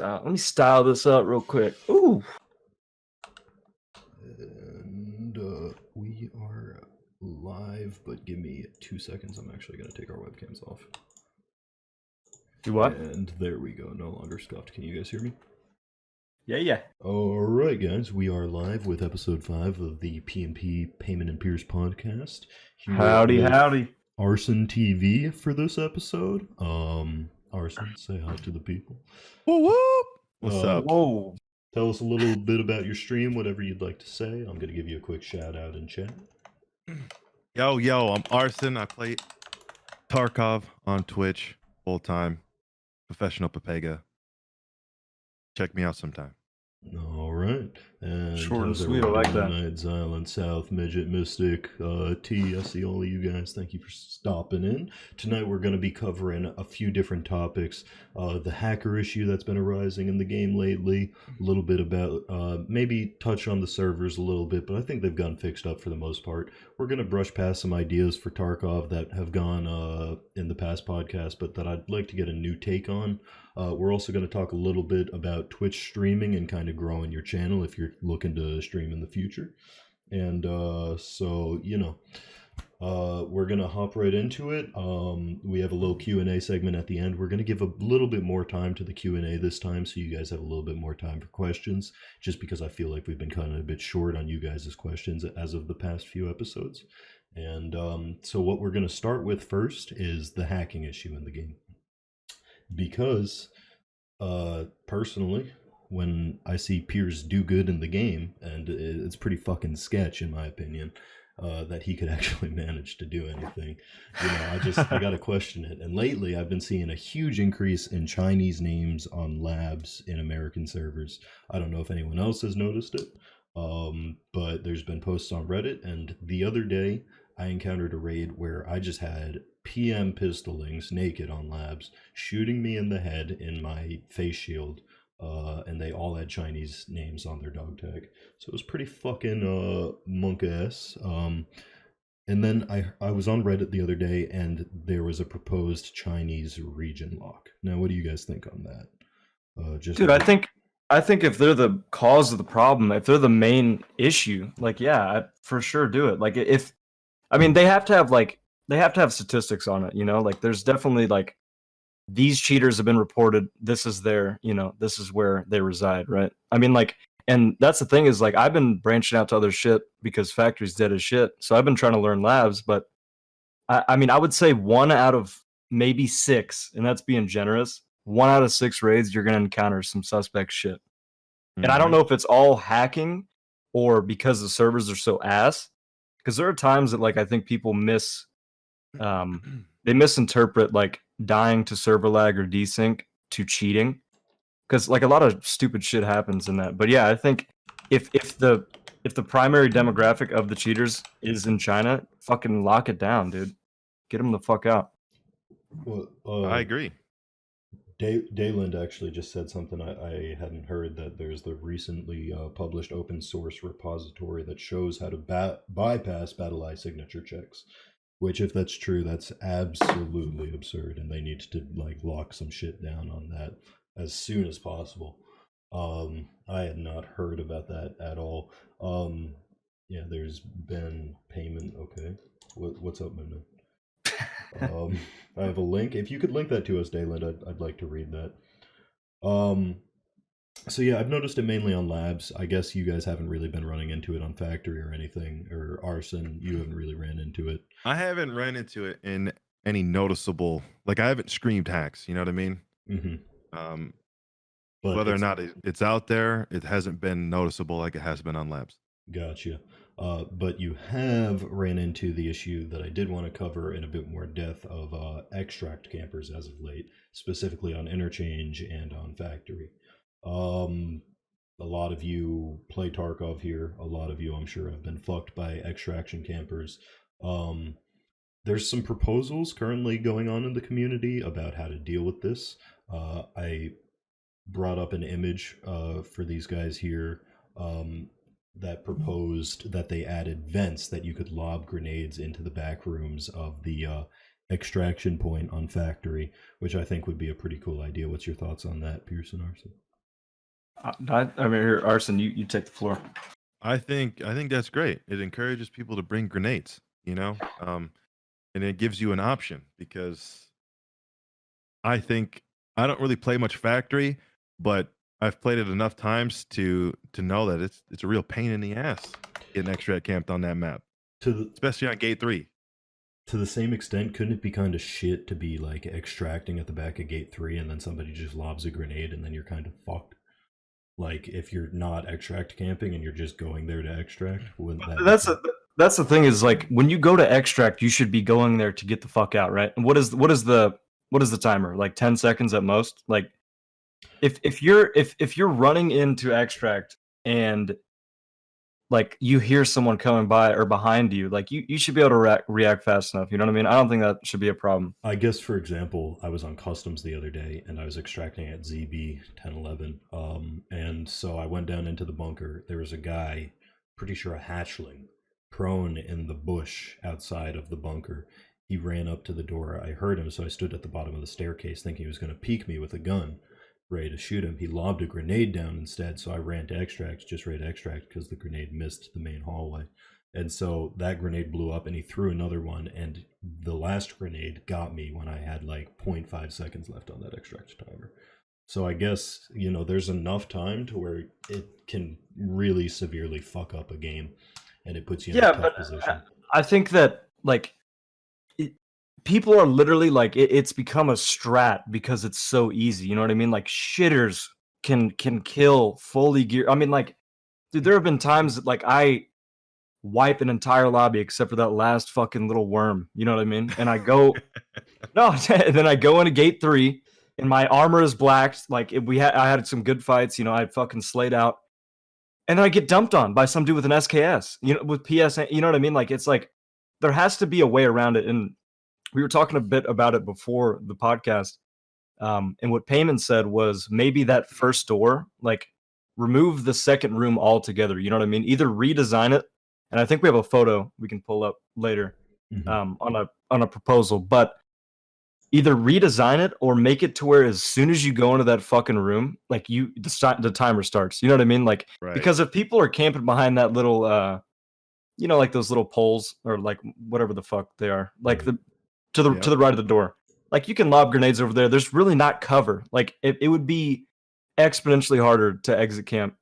Let me style this up real quick. Ooh. And we are live, but give me 2 seconds. I'm actually going to take our webcams off. Do what? And there we go. No longer scuffed. Can you guys hear me? Yeah. All right, guys. We are live with episode 5 of the P&P Payment and Pierce podcast. Here Howdy. Arson TV for this episode. Arson, say hi to the people. Whoop, whoop. What's up? Whoa. Tell us a little bit about your stream, whatever you'd like to say. I'm going to give you a quick shout out in chat. Yo, I'm Arson. I play Tarkov on Twitch full time. Professional Papega. Check me out sometime. All right. And Short and how's sweet, I everyone like doing that. tonight? Xylon, South, Midget, Mystic, T, I see all of you guys. Thank you for stopping in. Tonight we're going to be covering a few different topics. The hacker issue that's been arising in the game lately. A little bit about, maybe touch on the servers a little bit, but I think they've gotten fixed up for the most part. We're going to brush past some ideas for Tarkov that have gone in the past podcast, but that I'd like to get a new take on. We're also going to talk a little bit about Twitch streaming and kind of growing your channel if you're looking to stream in the future. And so, you know, we're going to hop right into it. We have a little Q&A segment at the end. We're going to give a little bit more time to the Q&A this time so you guys have a little bit more time for questions, just because I feel like we've been kind of a bit short on you guys' questions as of the past few episodes. And so what we're going to start with first is the hacking issue in the game. Because personally, when I see Piers do good in the game, and it's pretty fucking sketch in my opinion, that he could actually manage to do anything, you know, I gotta question it. And lately I've been seeing a huge increase in Chinese names on labs in American servers. I don't know if anyone else has noticed it, but there's been posts on Reddit, and the other day I encountered a raid where I just had PM pistolings naked on labs shooting me in the head in my face shield, and they all had Chinese names on their dog tag, so it was pretty fucking monk-ass. And then I was on Reddit the other day, and there was a proposed Chinese region lock. Now what do you guys think on that? Dude, I think if they're the cause of the problem, if they're the main issue, like, yeah, I'd for sure do it. Like, they have to have statistics on it, you know? Like, there's definitely, like, these cheaters have been reported, this is this is where they reside, right? I mean, like, and that's the thing is, like, I've been branching out to other shit because Factory's dead as shit, so I've been trying to learn labs, but I mean, I would say 1 out of maybe 6, and that's being generous, 1 out of 6 raids, you're gonna encounter some suspect shit. And I don't know if it's all hacking or because the servers are so ass, because there are times that, like, I think people they misinterpret, like, dying to server lag or desync to cheating, because, like, a lot of stupid shit happens in that. But yeah, I think if the primary demographic of the cheaters is in China, fucking lock it down, dude. Get them the fuck out. Well, I agree. Dayland actually just said something I hadn't heard, that there's the recently published open source repository that shows how to bypass BattlEye signature checks, which, if that's true, that's absolutely absurd, and they need to, like, lock some shit down on that as soon as possible. I had not heard about that at all. Yeah, there's been payment. Okay, what's up, man? I have a link. If you could link that to us, Dayland, I'd like to read that. So yeah, I've noticed it mainly on labs. I guess you guys haven't really been running into it on Factory or anything, or Arson, you haven't really ran into it. I haven't ran into it in any noticeable, like, I haven't screamed hacks, you know what I mean? Mm-hmm. But whether or not it's out there, it hasn't been noticeable like it has been on labs. Gotcha. But you have ran into the issue that I did want to cover in a bit more depth of extract campers as of late, specifically on Interchange and on Factory. A lot of you play Tarkov here. A lot of you, I'm sure, have been fucked by extraction campers. There's some proposals currently going on in the community about how to deal with this. I brought up an image for these guys here that proposed that they added vents that you could lob grenades into the back rooms of the extraction point on Factory, which I think would be a pretty cool idea. What's your thoughts on that, Pearson Arson? I mean, here, Arson, you take the floor. I think that's great. It encourages people to bring grenades, and it gives you an option because I think I don't really play much factory, but I've played it enough times to know that it's a real pain in the ass getting extract camped on that map, To the especially on gate 3. to the same extent, couldn't it be kind of shit to be like extracting at the back of gate 3 and then somebody just lobs a grenade and then you're kind of fucked? Like if you're not extract camping and you're just going there to extract, wouldn't that? That's the thing is like when you go to extract, you should be going there to get the fuck out, right? And what is the timer? Like 10 seconds at most? Like if you're running into extract and like you hear someone coming by or behind you, like you should be able to react fast enough. You know what I mean? I don't think that should be a problem. I guess, for example, I was on customs the other day and I was extracting at ZB 1011. And so I went down into the bunker. There was a guy, pretty sure a hatchling, prone in the bush outside of the bunker. He ran up to the door. I heard him, so I stood at the bottom of the staircase thinking he was going to peek me with a gun, ready to shoot him. He lobbed a grenade down instead, so I ran to extract, just ready to extract because the grenade missed the main hallway. And so that grenade blew up and he threw another one, and the last grenade got me when I had like 0.5 seconds left on that extract timer. So I guess, there's enough time to where it can really severely fuck up a game and it puts you in a tough position. I think that like people are literally like it's become a strat because it's so easy. You know what I mean? Like shitters can kill fully gear. I mean, like, dude, there have been times that like I wipe an entire lobby except for that last fucking little worm. You know what I mean? And I go no, and then I go into gate 3 and my armor is blacked. Like I had some good fights. I fucking slayed out, and then I get dumped on by some dude with an SKS. With PS. You know what I mean? Like it's like there has to be a way around it. And we were talking a bit about it before the podcast. And what Payman said was maybe that first door, like remove the second room altogether. You know what I mean? Either redesign it. And I think we have a photo we can pull up later on a proposal, but either redesign it or make it to where as soon as you go into that fucking room, like the timer starts. You know what I mean? Like, Right. Because if people are camping behind that little, like those little poles or like whatever the fuck they are, like to the right of the door, like you can lob grenades over there. There's really not cover. Like it would be exponentially harder to exit camp,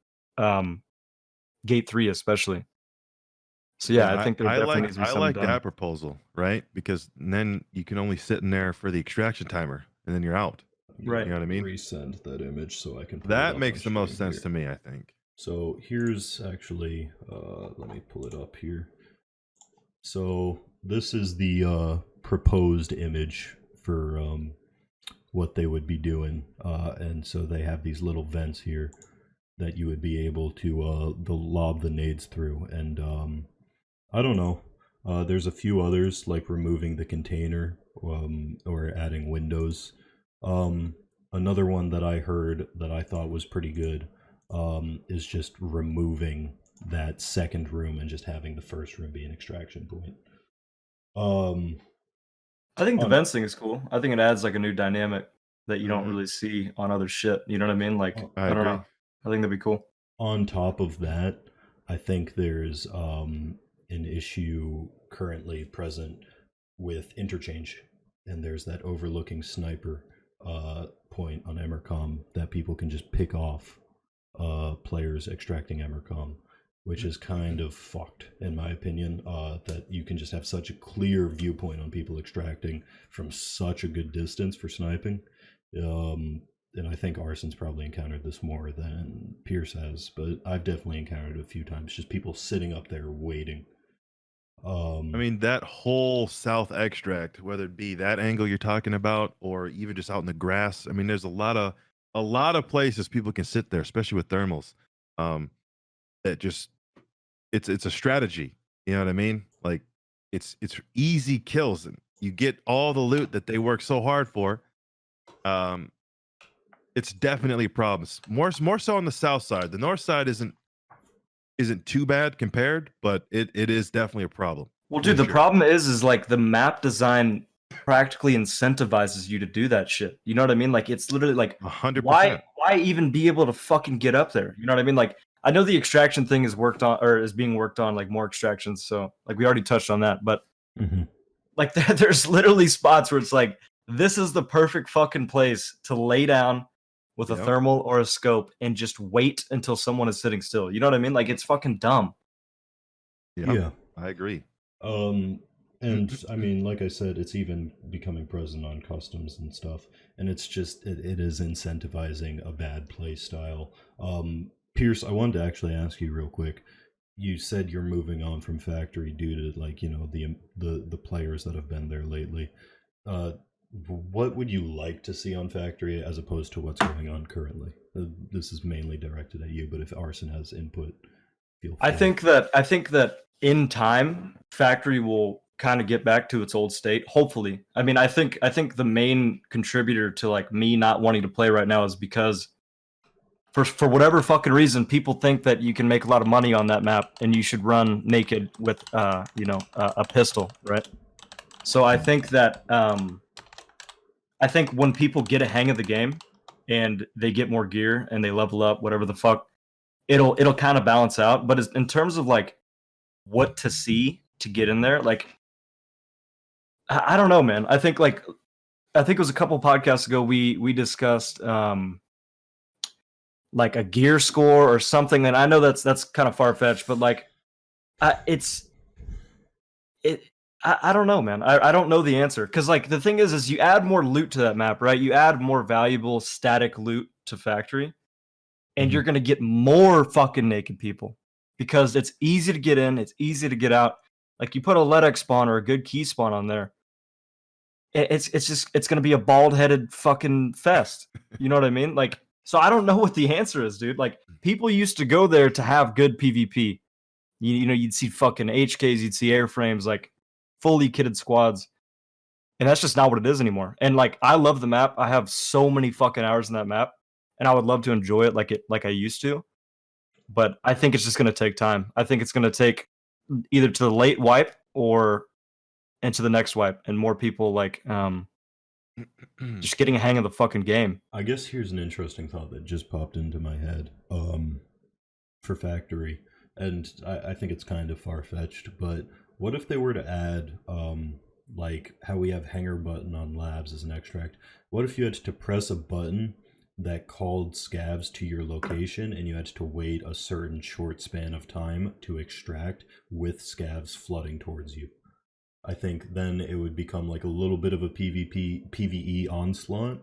gate 3 especially. So yeah, I think there definitely needs to be something like done. that proposal, right? Because then you can only sit in there for the extraction timer, and then you're out. Right. You know what I mean? Resend that image so I can. That makes the most sense to me, I think. So here's actually, let me pull it up here. So this is the proposed image for what they would be doing, and so they have these little vents here that you would be able to lob the nades through, and I don't know. There's a few others like removing the container or adding windows. Another one that I heard that I thought was pretty good is just removing that second room and just having the first room be an extraction point. I think the vents thing is cool. I think it adds like a new dynamic that you don't really see on other shit. You know what I mean? Like I don't know. I think that'd be cool. On top of that, I think there's an issue currently present with interchange, and there's that overlooking sniper point on Emercom that people can just pick off players extracting Emercom, which is kind of fucked in my opinion, that you can just have such a clear viewpoint on people extracting from such a good distance for sniping. And I think Arson's probably encountered this more than Pierce has, but I've definitely encountered it a few times, just people sitting up there waiting. I mean, that whole south extract, whether it be that angle you're talking about or even just out in the grass, I mean, there's a lot of places people can sit there, especially with thermals. That just it's a strategy. You know what I mean? Like it's easy kills, and you get all the loot that they work so hard for. It's definitely problems. More so on the south side. The north side isn't too bad compared, but it is definitely a problem. Well, dude, the problem is like the map design practically incentivizes you to do that shit. You know what I mean? Like it's literally like 100%. why even be able to fucking get up there? You know what I mean? Like, I know the extraction thing is worked on or is being worked on, like more extractions. So like we already touched on that, but like there's literally spots where it's like this is the perfect fucking place to lay down with a Yep. thermal or a scope and just wait until someone is sitting still. You know what I mean? Like it's fucking dumb. Yep, Yeah. I agree. And I mean, like I said, it's even becoming present on customs and stuff, and it's just it is incentivizing a bad play style. Pierce, I wanted to actually ask you real quick. You said you're moving on from factory due to like the players that have been there lately. Uh, what would you like to see on factory as opposed to what's going on currently? This is mainly directed at you, but if Arson has input, feel free. I think that in time, factory will kind of get back to its old state. Hopefully, I mean, I think the main contributor to like me not wanting to play right now is because for whatever fucking reason, people think that you can make a lot of money on that map and you should run naked with a pistol, right? So I think that I think when people get a hang of the game and they get more gear and they level up, whatever the fuck, it'll kind of balance out. But in terms of like what to see to get in there, like I don't know, man. I think it was a couple podcasts ago we discussed like a gear score or something. And I know that's kind of far fetched, but like I don't know, man. I don't know the answer because like the thing is you add more loot to that map, right? You add more valuable static loot to factory, and you're gonna get more fucking naked people because it's easy to get in, it's easy to get out. Like you put a LEDX spawn or a good key spawn on there, it's gonna be a bald headed fucking fest. You know what I mean? Like, so I don't know what the answer is, dude. Like people used to go there to have good PvP. You know, you'd see fucking HKs, you'd see airframes, like fully kitted squads. And that's just not what it is anymore. And like I love the map. I have so many fucking hours in that map. And I would love to enjoy it like I used to. But I think it's just gonna take time. I think it's gonna take either to the late wipe or into the next wipe and more people like just getting a hang of the fucking game. I guess here's an interesting thought that just popped into my head for factory, and I think it's kind of far-fetched, but what if they were to add like how we have hanger button on labs as an extract? What if you had to press a button that called scavs to your location and you had to wait a certain short span of time to extract with scavs flooding towards you? I think then it would become like a little bit of a PvE onslaught.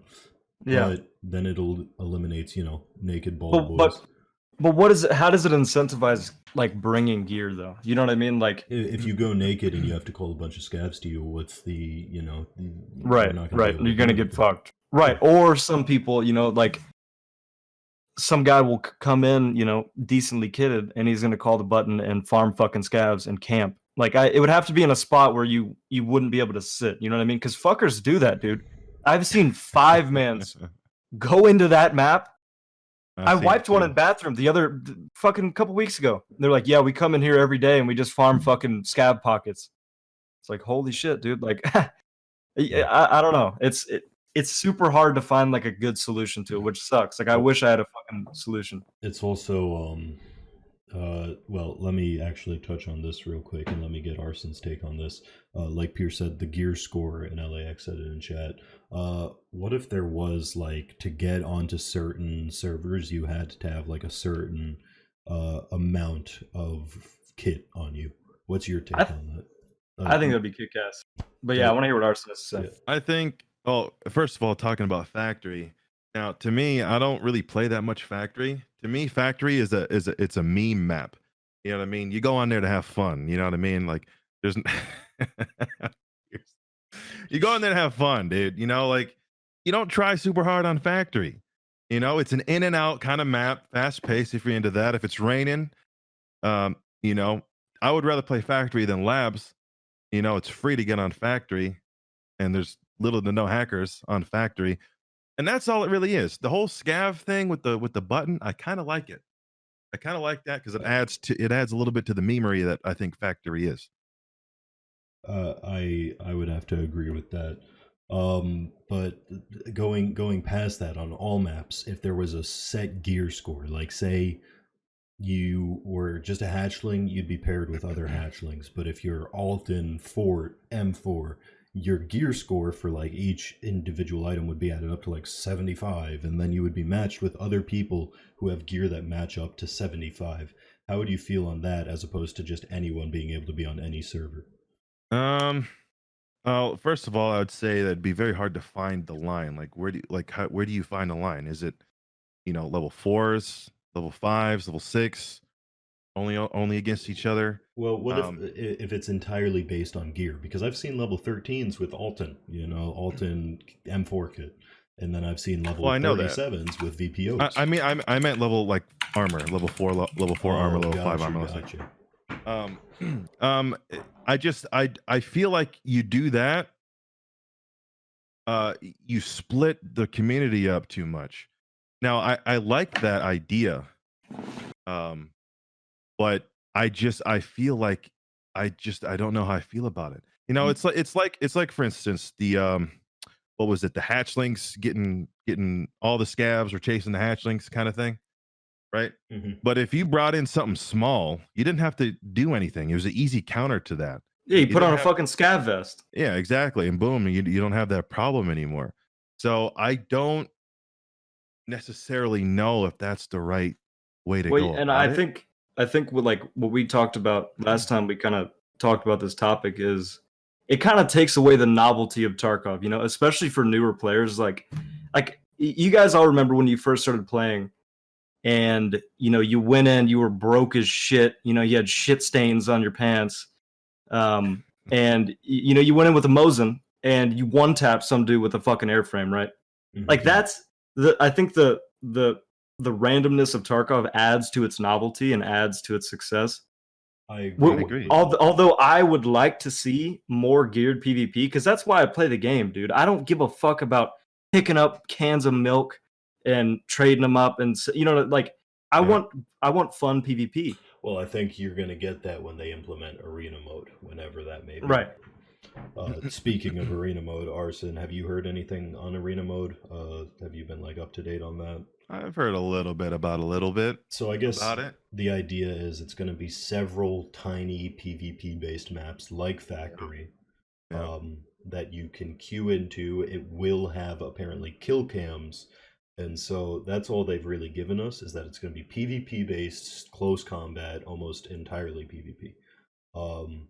Yeah. But then it'll eliminates, naked bald boys. But what is it? How does it incentivize like bringing gear though? You know what I mean? Like If you go naked and you have to call a bunch of scavs to you, what's the right, you're gonna get fucked. Right. Or some people, like some guy will come in, decently kitted, and he's gonna call the button and farm fucking scavs and camp. Like it would have to be in a spot where you wouldn't be able to sit. You know what I mean? Because fuckers do that, dude. I've seen 5-mans go into that map. I wiped one in bathroom the fucking couple weeks ago. They're like, yeah, we come in here every day and we just farm fucking scav pockets. It's like, holy shit, dude. Like, I don't know. It's super hard to find like a good solution to it, which sucks. Like, I wish I had a fucking solution. It's also well, let me actually touch on this real quick and let me get Arson's take on this. Like Pierce said, the gear score, and LAX said it in chat. What if there was like to get onto certain servers, you had to have like a certain amount of kit on you? What's your take on that? I think that'd be kick-ass. But yeah, I want to hear what Arson has to say. Yeah. I think. Oh, first of all, talking about factory. Now, to me, I don't really play that much factory. To me, factory is a meme map. You know what I mean? You go on there to have fun. You know what I mean? Like there's you go in there to have fun, dude. Like you don't try super hard on factory. It's an in and out kind of map, fast paced if you're into that. If it's raining, I would rather play factory than labs. It's free to get on factory, and there's little to no hackers on factory. And that's all it really is. The whole scav thing with the button, I kind of like it. I kind of like that because it adds a little bit to the memery that I think factory is. I would have to agree with that. But going past that on all maps, if there was a set gear score, like say you were just a hatchling, you'd be paired with other hatchlings. But if you're Alton, Fort, M4, your gear score for like each individual item would be added up to like 75, and then you would be matched with other people who have gear that match up to 75. How would you feel on that as opposed to just anyone being able to be on any server? Um, well, first of all, I would say that it'd be very hard to find the line. Like, where do you find the line? Is it, level 4s, level 5s, level 6, only against each other? Well, what Um, if it's entirely based on gear? Because I've seen level 13s with Alton, Alton M4 kit, and then I've seen level well, I know that. 37s with VPOs. I mean, I meant level like armor, level 4, level 4 armor, level 5 gotcha, armor. gotcha. I feel like you do that, you split the community up too much. Now, I like that idea, but I feel like I don't know how I feel about it. It's like for instance the what was it, the hatchlings getting all the scabs or chasing the hatchlings kind of thing, right? Mhm. But if you brought in something small, you didn't have to do anything. It was an easy counter to that. Yeah, you You put on didn't a have fucking scav vest. Yeah, exactly, and boom, you don't have that problem anymore. So I don't necessarily know if that's the right way to Wait, go and about I it. think I think what we talked about last time we kind of talked about this topic is it kind of takes away the novelty of Tarkov, especially for newer players. You guys all remember when you first started playing, and you went in, you were broke as shit. You had shit stains on your pants, and you went in with a Mosin and you one tap some dude with a fucking airframe, right? Like Mhm. that's I think the randomness of Tarkov adds to its novelty and adds to its success. I I agree agree. completely. Although I would like to see more geared PvP, because that's why I play the game, dude. I don't give a fuck about picking up cans of milk and trading them up, and like I Yeah. want I want fun PvP. Well, I think you're going to get that when they implement arena mode, whenever that may be. Right. Speaking of arena mode, Arson, have you heard anything on arena mode? Have you been like up to date on that? I've heard a little bit So I guess about it. the idea is it's going to be several tiny PvP based maps like Factory, Yeah. that you can queue into. It will have apparently kill cams, and so that's all they've really given us, is that it's going to be PvP based, close combat, almost entirely PvP. Um,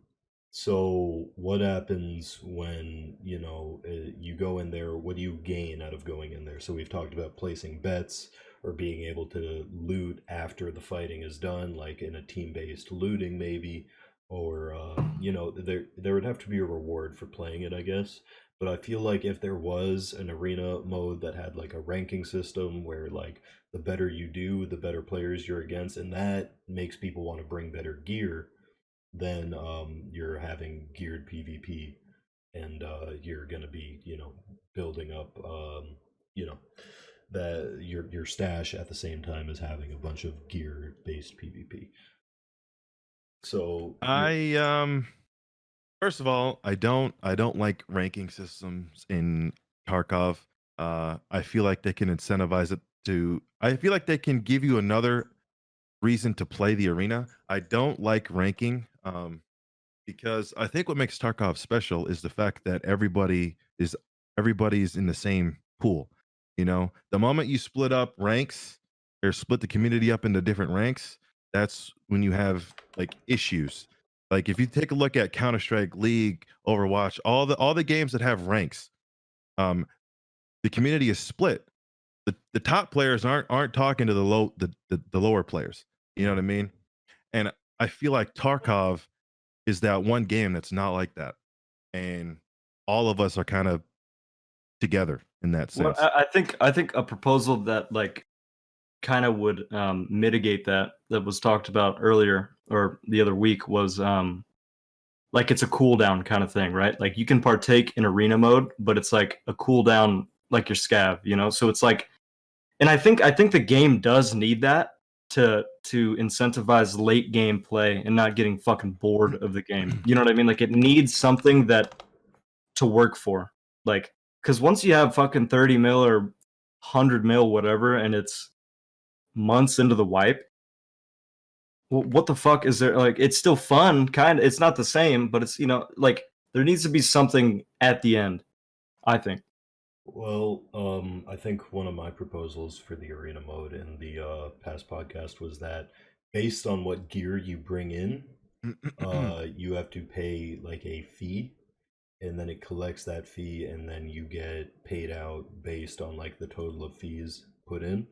so what happens when you go in there? What do you gain out of going in there? So we've talked about placing bets or being able to loot after the fighting is done, like in a team-based looting maybe, or there would have to be a reward for playing it, I guess. But I feel like if there was an arena mode that had like a ranking system where like the better you do, the better players you're against, and that makes people want to bring better gear, then you're having geared PvP, and you're going to be, building up, you know, your stash at the same time as having a bunch of gear based PvP. So First of all, I don't like ranking systems in Tarkov. I feel like they can incentivize it to. I feel like they can give you another reason to play the arena. I don't like ranking, because I think what makes Tarkov special is the fact that everybody's in the same pool. The moment you split up ranks or split the community up into different ranks, that's when you have like issues. Like if you take a look at Counter Strike, League, Overwatch, all the games that have ranks, um, the community is split. The top players aren't talking to the lower players. You know what I mean? And I feel like Tarkov is that one game that's not like that, and all of us are kind of together in that Well, sense. I think a proposal that like kind of would mitigate that was talked about earlier or the other week was like it's a cooldown kind of thing, right? Like you can partake in arena mode, but it's like a cooldown like your scav. So it's like, and I think the game does need that to incentivize late game play and not getting fucking bored of the game. You know what I mean? Like it needs something that to work for. Like Because once you have fucking 30 mil or 100 mil, whatever, and it's months into the wipe, what the fuck is there? Like, it's still fun, kind of. It's not the same, but it's, like, there needs to be something at the end, I think. Well, I think one of my proposals for the arena mode in the past podcast was that based on what gear you bring in, you have to pay like a fee, and then it collects that fee, and then you get paid out based on like the total of fees put in.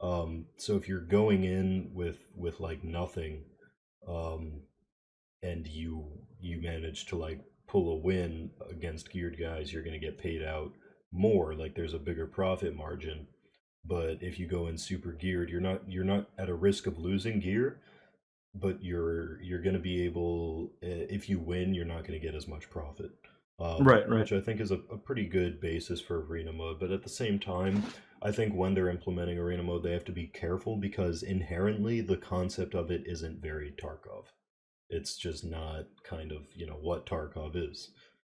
So if you're going in with like nothing, and you manage to like pull a win against geared guys, you're gonna get paid out more. Like there's a bigger profit margin. But if you go in super geared, you're not at a risk of losing gear, but you're going to be able, if you win, you're not going to get as much profit. Right. Which I think is a pretty good basis for arena mode. But at the same time, I think when they're implementing arena mode, they have to be careful because inherently the concept of it isn't very Tarkov. It's just not kind of, what Tarkov is.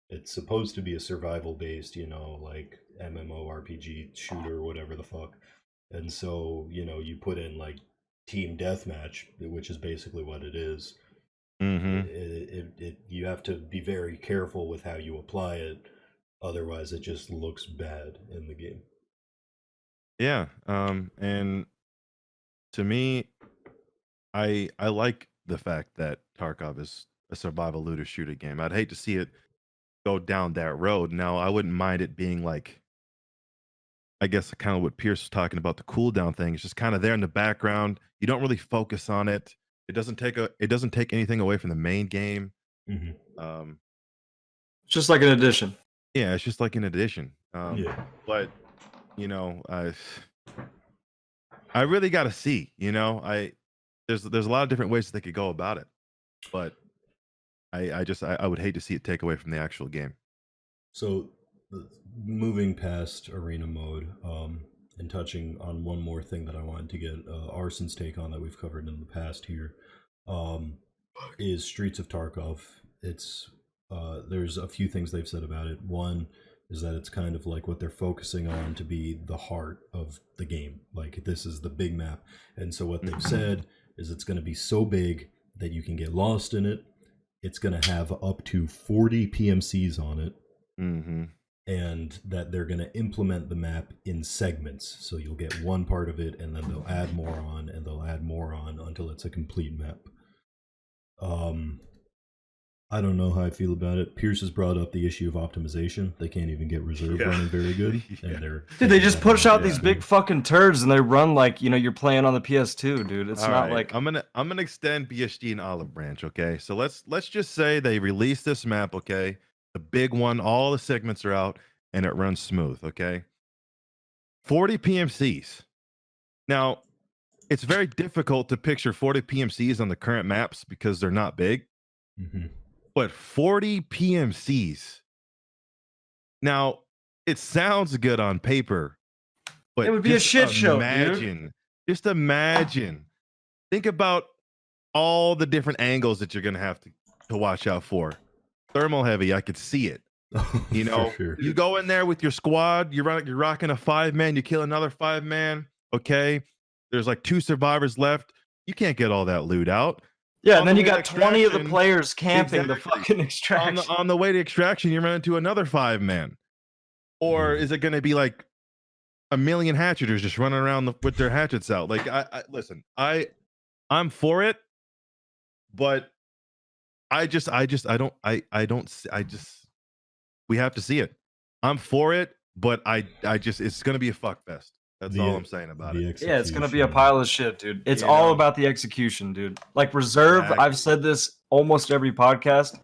It's supposed to be a survival based, like MMORPG shooter, whatever the fuck. And so, you put in like team deathmatch, which is basically what it is. You have to be very careful with how you apply it, otherwise it just looks bad in the game. Yeah. And to me, I like the fact that Tarkov is a survival looter shooter game. I'd hate to see it go down that road. Now, I wouldn't mind it being like, I guess kind of what Pierce was talking about, the cooldown thing. It's just kind of there in the background. You don't really focus on it. It doesn't take anything away from the main game. Mm-hmm. It's just like an addition. Yeah, it's just like an addition. Yeah. But I really got to see. There's a lot of different ways they could go about it, but I would hate to see it take away from the actual game. So, moving past arena mode, and touching on one more thing that I wanted to get Arson's take on that we've covered in the past here, is Streets of Tarkov. It's there's a few things they've said about it. One is that it's kind of like what they're focusing on to be the heart of the game. Like this is the big map, and so what they've said is it's going to be so big that you can get lost in it. It's going to have up to 40 PMCs on it. Mm-hmm. And that they're going to implement the map in segments. So you'll get one part of it, and then they'll add more on, and they'll add more on until it's a complete map. I don't know how I feel about it. Pierce has brought up the issue of optimization. They can't even get reserve running very good. And they just push out these big fucking turds, and they run like you're playing on the PS2, dude. It's not like I'm gonna extend BSG and Olive Branch. Okay, so let's just say they release this map. Okay, the big one, all the segments are out, and it runs smooth. Okay, 40 PMCs. Now, it's very difficult to picture 40 PMCs on the current maps because they're not big. Mm-hmm. But 40 PMCs. Now, it sounds good on paper, but it would be a shit show. Imagine, just imagine. Think about all the different angles that you're gonna have to watch out for. Thermal heavy, I could see it. Sure. You go in there with your squad, you're rocking a 5-man, you kill another 5-man. Okay, there's like 2 survivors left. You can't get all that loot out. Yeah, and then you got 20 of the players camping the fucking extraction. On the way to extraction, you run into another 5-man. Or is it going to be like a million hatcheters just running around with their hatchets out? Like, listen, I'm for it, but we have to see it. I'm for it, but it's going to be a fuck fest. That's all I'm saying about it. Yeah, it's gonna be a pile of shit, dude. It's all about the execution, dude. Like reserve, exactly. I've said this almost every podcast,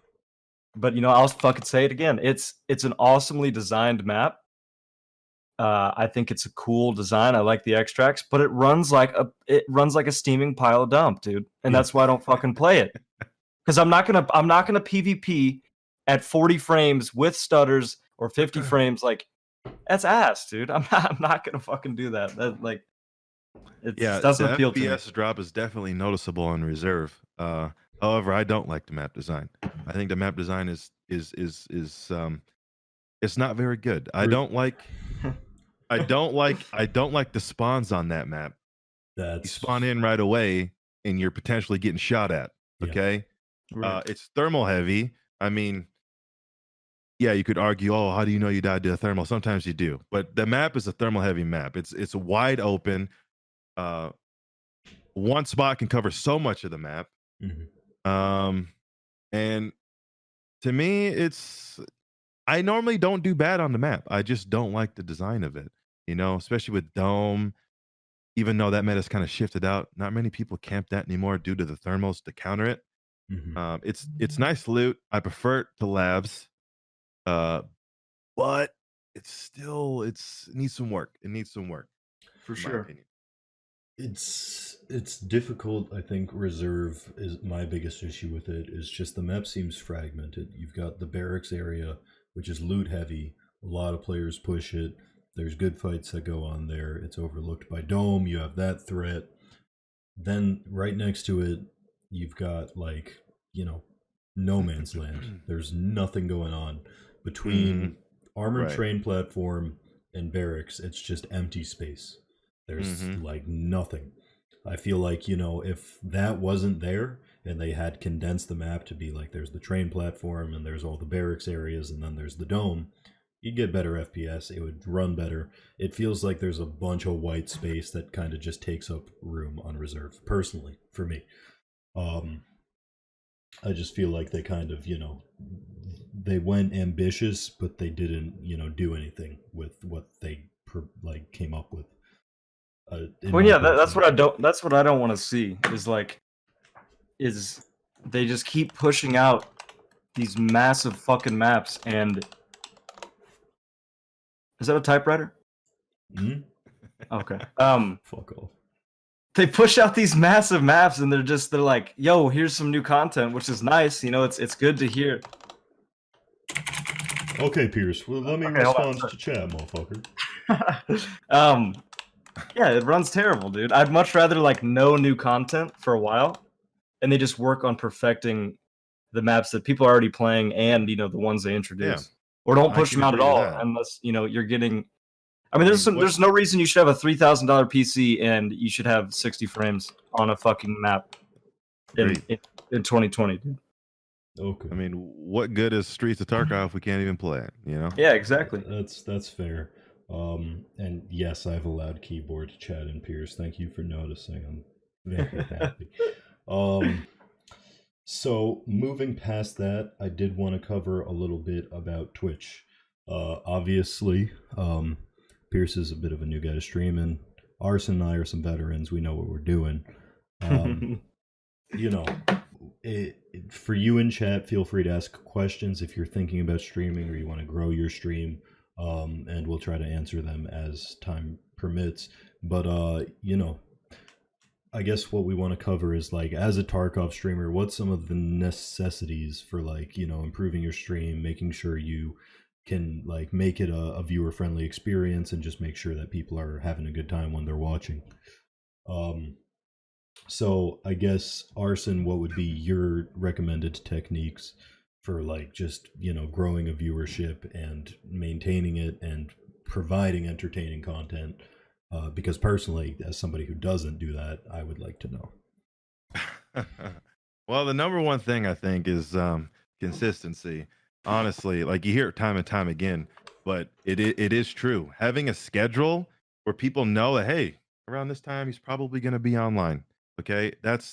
but I'll fucking say it again. It's an awesomely designed map. I think it's a cool design. I like the extracts, but it runs like a steaming pile of dump, dude. And that's why I don't fucking play it. Because I'm not gonna PvP at 40 frames with stutters or 50 frames. Like, that's ass, dude. I'm not gonna fucking do that. It doesn't appeal to me. The FPS drop is definitely noticeable on reserve. However, I don't like the map design. I think the map design is It's not very good. I Re- don't like the spawns on that map. You That's spawn in right away and you're potentially getting shot at. Yeah. Okay. Right. It's thermal heavy. I mean, yeah, you could argue, oh, how do you know you died to a thermal? Sometimes you do, but the map is a thermal heavy map. It's wide open. One spot can cover so much of the map. Mhm. And to me, I normally don't do bad on the map. I just don't like the design of it, especially with Dome. Even though that meta's kind of shifted out, not many people camp that anymore due to the thermals to counter it. Mhm. It's nice loot. I prefer it to labs, but it needs some work. It needs some work, For in my sure. opinion. It's difficult. I think reserve is my biggest issue with it. Is just the map seems fragmented. You've got the barracks area, which is loot heavy. A lot of players push it. There's good fights that go on there. It's overlooked by Dome. You have that threat. Then right next to it, you've got like no man's land. There's nothing going on between armored Right. train platform and barracks. It's just empty space. There's like nothing. I feel like, if that wasn't there and they had condensed the map to be like there's the train platform and there's all the barracks areas and then there's the dome, you'd get better FPS. It would run better. It feels like there's a bunch of white space that kind of just takes up room on reserve, personally, for me. I just feel like they kind of, they went ambitious, but they didn't, do anything with what they came up with. Well, yeah, that's what I don't. That's what I don't want to see. Is they just keep pushing out these massive fucking maps, and is that a typewriter? Hmm? Okay. Fuck off. They push out these massive maps, and they're like, "Yo, here's some new content," which is nice. It's good to hear. Okay, Pierce. Well, let me Okay, hold on, respond to chat, motherfucker. Yeah, it runs terrible, dude. I'd much rather like no new content for a while, and they just work on perfecting the maps that people are already playing and the ones they introduce, or don't I push can them out at agree with all that. unless you're getting. I mean, there's what- no reason you should have a $3,000 PC and you should have 60 frames on a fucking map in Agreed. in 2020, dude. Okay. I mean, what good is Streets of Tarkov if we can't even play it? Yeah, exactly. That's fair. And yes, I have a loud keyboard, Chad and Pierce. Thank you for noticing. I'm very happy. So moving past that, I did want to cover a little bit about Twitch. Obviously, Pierce is a bit of a new guy to streaming. Arson and I are some veterans. We know what we're doing. For you in chat, feel free to ask questions if you're thinking about streaming or you want to grow your stream, and we'll try to answer them as time permits. But I guess what we want to cover is like, as a Tarkov streamer, what's some of the necessities for improving your stream, making sure you can make it a viewer friendly experience, and just make sure that people are having a good time when they're watching. So I guess, Arson, what would be your recommended techniques for just growing a viewership and maintaining it and providing entertaining content? Because personally, as somebody who doesn't do that, I would like to know. Well, the number one thing I think is consistency. Honestly, you hear it time and time again, but it is true. Having a schedule where people know that, hey, around this time he's probably going to be online. Okay, that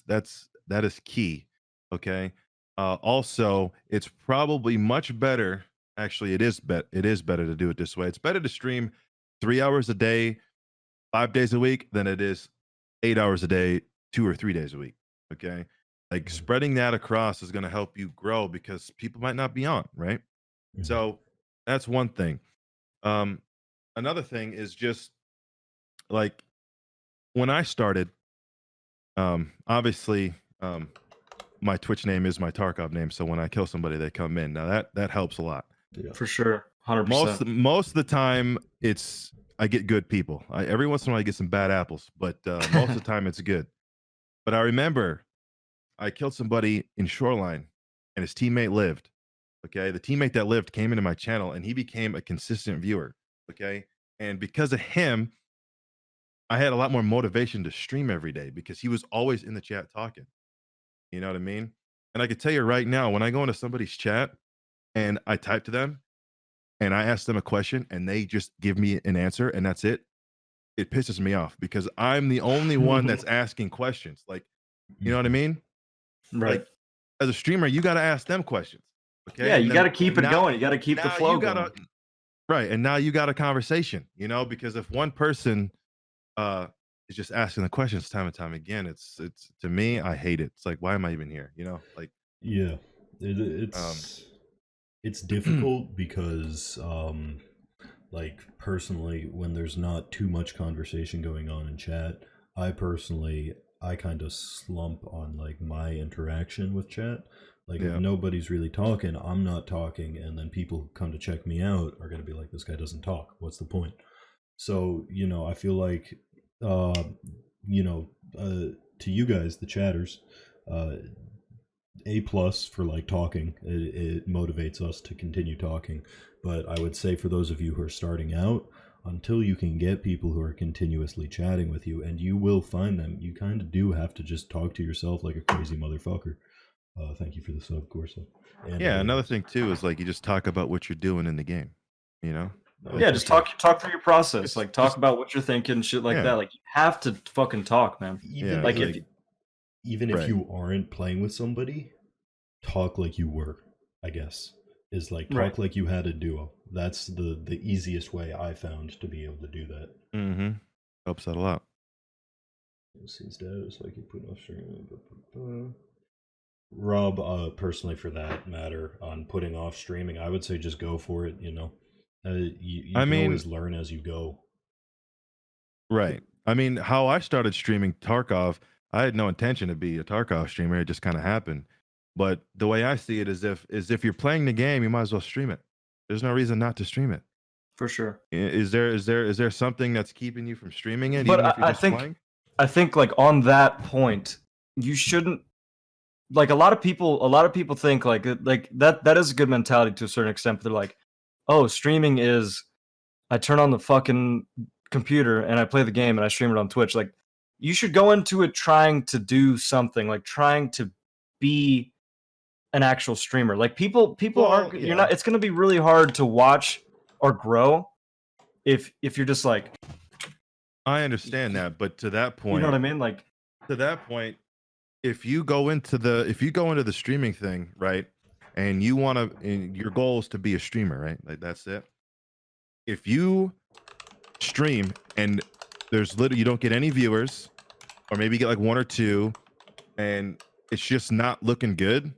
is key. Okay. Also, it's probably much better. Actually, it is better to do it this way. It's better to stream 3 hours a day, 5 days a week, than it is 8 hours a day, 2 or 3 days a week. Okay. Spreading that across is going to help you grow because people might not be on, right? Mhm. So that's one thing. Another thing is just when I started, obviously, my Twitch name is my Tarkov name, so when I kill somebody, they come in. Now that helps a lot. Yeah. For sure, 100%. Most of the time, I get good people. Every once in a while, I get some bad apples, but most of the time, it's good. But I remember I killed somebody in Shoreline, and his teammate lived. Okay, the teammate that lived came into my channel and he became a consistent viewer. Okay, and because of him, I had a lot more motivation to stream every day because he was always in the chat talking. You know what I mean? And I could tell you right now, when I go into somebody's chat and I type to them and I ask them a question and they just give me an answer and that's it, it pisses me off because I'm the only one that's asking questions. Like, you know what I mean? Right. Like, as a streamer, you got to ask them questions. Okay. Yeah, And you then got to keep it now- going. You got to keep the now flow you gotta, going. right. And now you got a conversation, you know, because if one person is just asking the questions time and time again, it's to me, I hate it. It's like, why am I even here? You know, like, Yeah, it's difficult because like personally, when there's not too much conversation going on in chat, I kind of slump on like my interaction with chat. Like if Yeah. nobody's really talking, I'm not talking, and then people who come to check me out are gonna be like, this guy doesn't talk. What's the point? So, I feel like uh to you guys, the chatters, A+ for like talking. It motivates us to continue talking. But I would say for those of you who are starting out, until you can get people who are continuously chatting with you, and you will find them, you kind of do have to just talk to yourself like a crazy motherfucker. Thank you for the sub, Corsa. And, yeah. Another thing too is like you just talk about what you're doing in the game. You know. oh, Yeah, for just sure. talk through your process. Just- Like talk just- about what you're thinking, shit like Yeah. that. Like you have to fucking talk, man. Even Like if, if even if Right. you aren't playing with somebody, talk like you were, I guess. Is like talk Right. like you had a duo. That's the easiest way I found to be able to do that. Mm-hmm. Helps out a lot. See status, I keep putting off streaming. Rob, personally, for that matter, on putting off streaming, I would say just go for it. You I can mean- always learn as you go. Right. I mean, how I started streaming Tarkov, I had no intention to be a Tarkov streamer. It just kind of happened. But the way I see it is if you're playing the game, you might as well stream it. There's no reason not to stream it. for sure. Is there something that's keeping you from streaming it? But even if you're I just think- playing? I think like on that point, you shouldn't like a lot of people think like that is a good mentality to a certain extent, but they're like, oh, streaming is I turn on the fucking computer and I play the game and I stream it on Twitch. Like you should go into it trying to do something, like trying to be an actual streamer. Like people Well, aren't yeah. you're not it's gonna be really hard to watch or grow if you're just like I understand that, but to that point, you know what I mean? Like to that point, if you go into the streaming thing, right, and your goal is to be a streamer, right? Like that's it. If you stream and you don't get any viewers, or maybe you get like one or two, and it's just not looking good,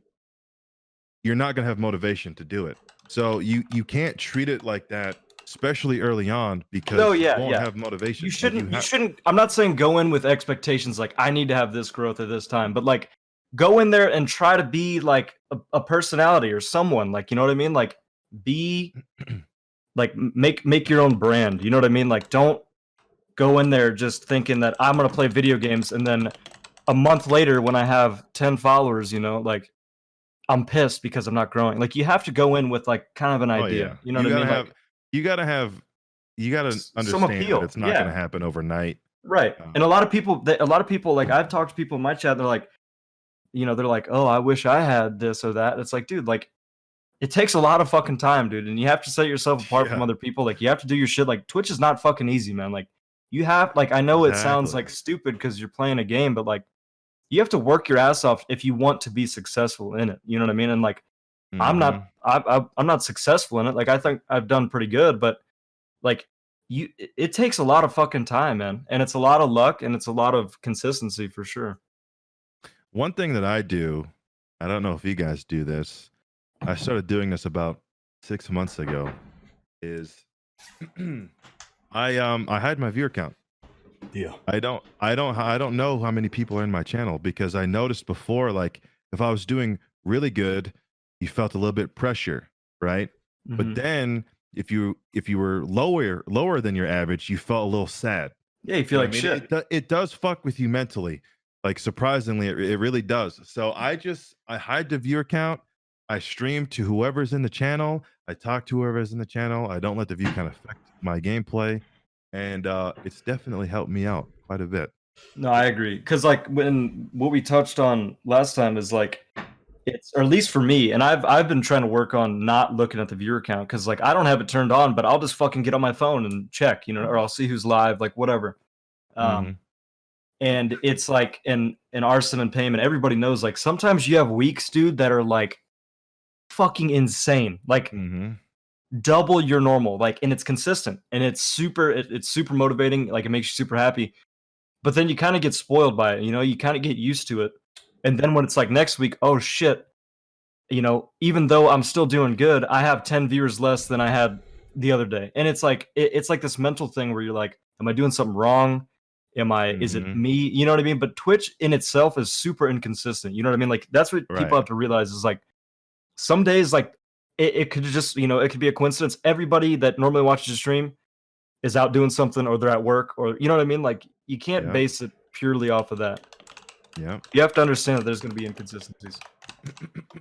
you're not gonna have motivation to do it. So you can't treat it like that, especially early on, because No, yeah, you won't yeah. have motivation. you Like, shouldn't ha- shouldn't I'm not saying go in with expectations like I need to have this growth at this time, but like go in there and try to be like a personality or someone, like you know what I mean? Like be like make your own brand. You know what I mean? Like don't go in there just thinking that I'm gonna play video games and then a month later when I have 10 followers, like I'm pissed because I'm not growing. Like you have to go in with like kind of an Oh, idea. yeah. You know what I mean? Like You gotta some understand appeal, that it's not yeah. gonna happen overnight. right. And a lot of people like I've talked to people in my chat, they're like, they're like, oh, I wish I had this or that. It's like, dude, like it takes a lot of fucking time, dude, and you have to set yourself apart from Yeah. other people. Like you have to do your shit. Like Twitch is not fucking easy, man. Like you have like I know it sounds Exactly. like stupid because you're playing a game, but like you have to work your ass off if you want to be successful in it. You know what I mean? And like I'm Mhm. not I'm not successful in it. Like I think I've done pretty good, but like it takes a lot of fucking time, man. And it's a lot of luck and it's a lot of consistency for sure. One thing that I do, I don't know if you guys do this. I started doing this about 6 months ago. Is I hide my viewer count. Yeah. I don't know how many people are in my channel because I noticed before, like if I was doing really good, you felt a little bit pressure, right? Mhm. But then if you were lower than your average, you felt a little sad. Yeah, you feel You know like what I mean? shit. It does fuck with you mentally. Like surprisingly, it really does. So I hide the viewer count. I stream to whoever's in the channel. I talk to whoever's in the channel. I don't let the view kind of affect my gameplay, and it's definitely helped me out quite a bit. No, I agree. Because like when what we touched on last time is like it's, or at least for me, and I've been trying to work on not looking at the viewer count because like I don't have it turned on, but I'll just fucking get on my phone and check, you know, or I'll see who's live, like whatever. Mhm. And it's like in Arson and Payment, everybody knows like sometimes you have weeks, dude, that are like fucking insane, like Mhm. double your normal, like, and it's consistent and it's it's super motivating, like it makes you super happy. But then you kind of get spoiled by it, you know, you kind of get used to it. And then when it's like next week, oh shit, you know, even though I'm still doing good, I have 10 viewers less than I had the other day. And it's like it's like this mental thing where you're like, am I doing something wrong? Is it Mhm. me? You know what I mean? But Twitch in itself is super inconsistent. You know what I mean? Like that's what people Right. have to realize is like some days like it could just, you know, it could be a coincidence. Everybody that normally watches a stream is out doing something or they're at work or you know what I mean? Like you can't Yep. base it purely off of that. Yep. You have to understand that there's going to be inconsistencies.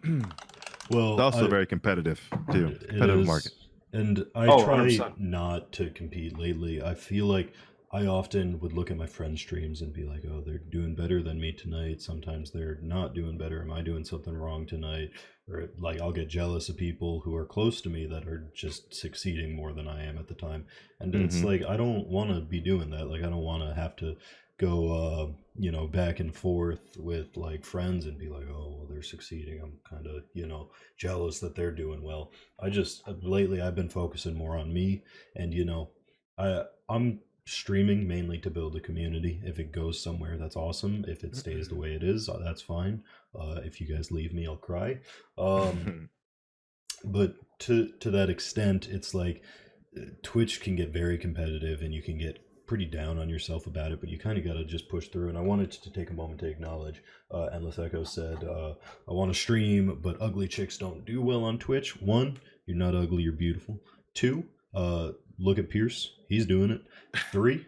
It's Well, also very competitive too. It's a it competitive market. is, and I Oh, try 100%. not to compete lately. I feel like I often would look at my friends' streams and be like, "Oh, they're doing better than me tonight." Sometimes they're not doing better. Am I doing something wrong tonight? Or like I'll get jealous of people who are close to me that are just succeeding more than I am at the time. And it's Mhm. like I don't want to be doing that. Like I don't want to have to go back and forth with like friends and be like, "Oh, well, they're succeeding. I'm kind of, jealous that they're doing well." I just lately I've been focusing more on me, and I'm streaming mainly to build a community. If it goes somewhere, that's awesome. If it stays the way it is, that's fine. If you guys leave me, I'll cry. Um, but to that extent, it's like Twitch can get very competitive, and you can get pretty down on yourself about it, but you kind of got to just push through. And I wanted to take a moment to acknowledge Endless Echo said, I want to stream, but ugly chicks don't do well on Twitch. One, you're not ugly, you're beautiful. Two, look at Pierce, he's doing it. Three,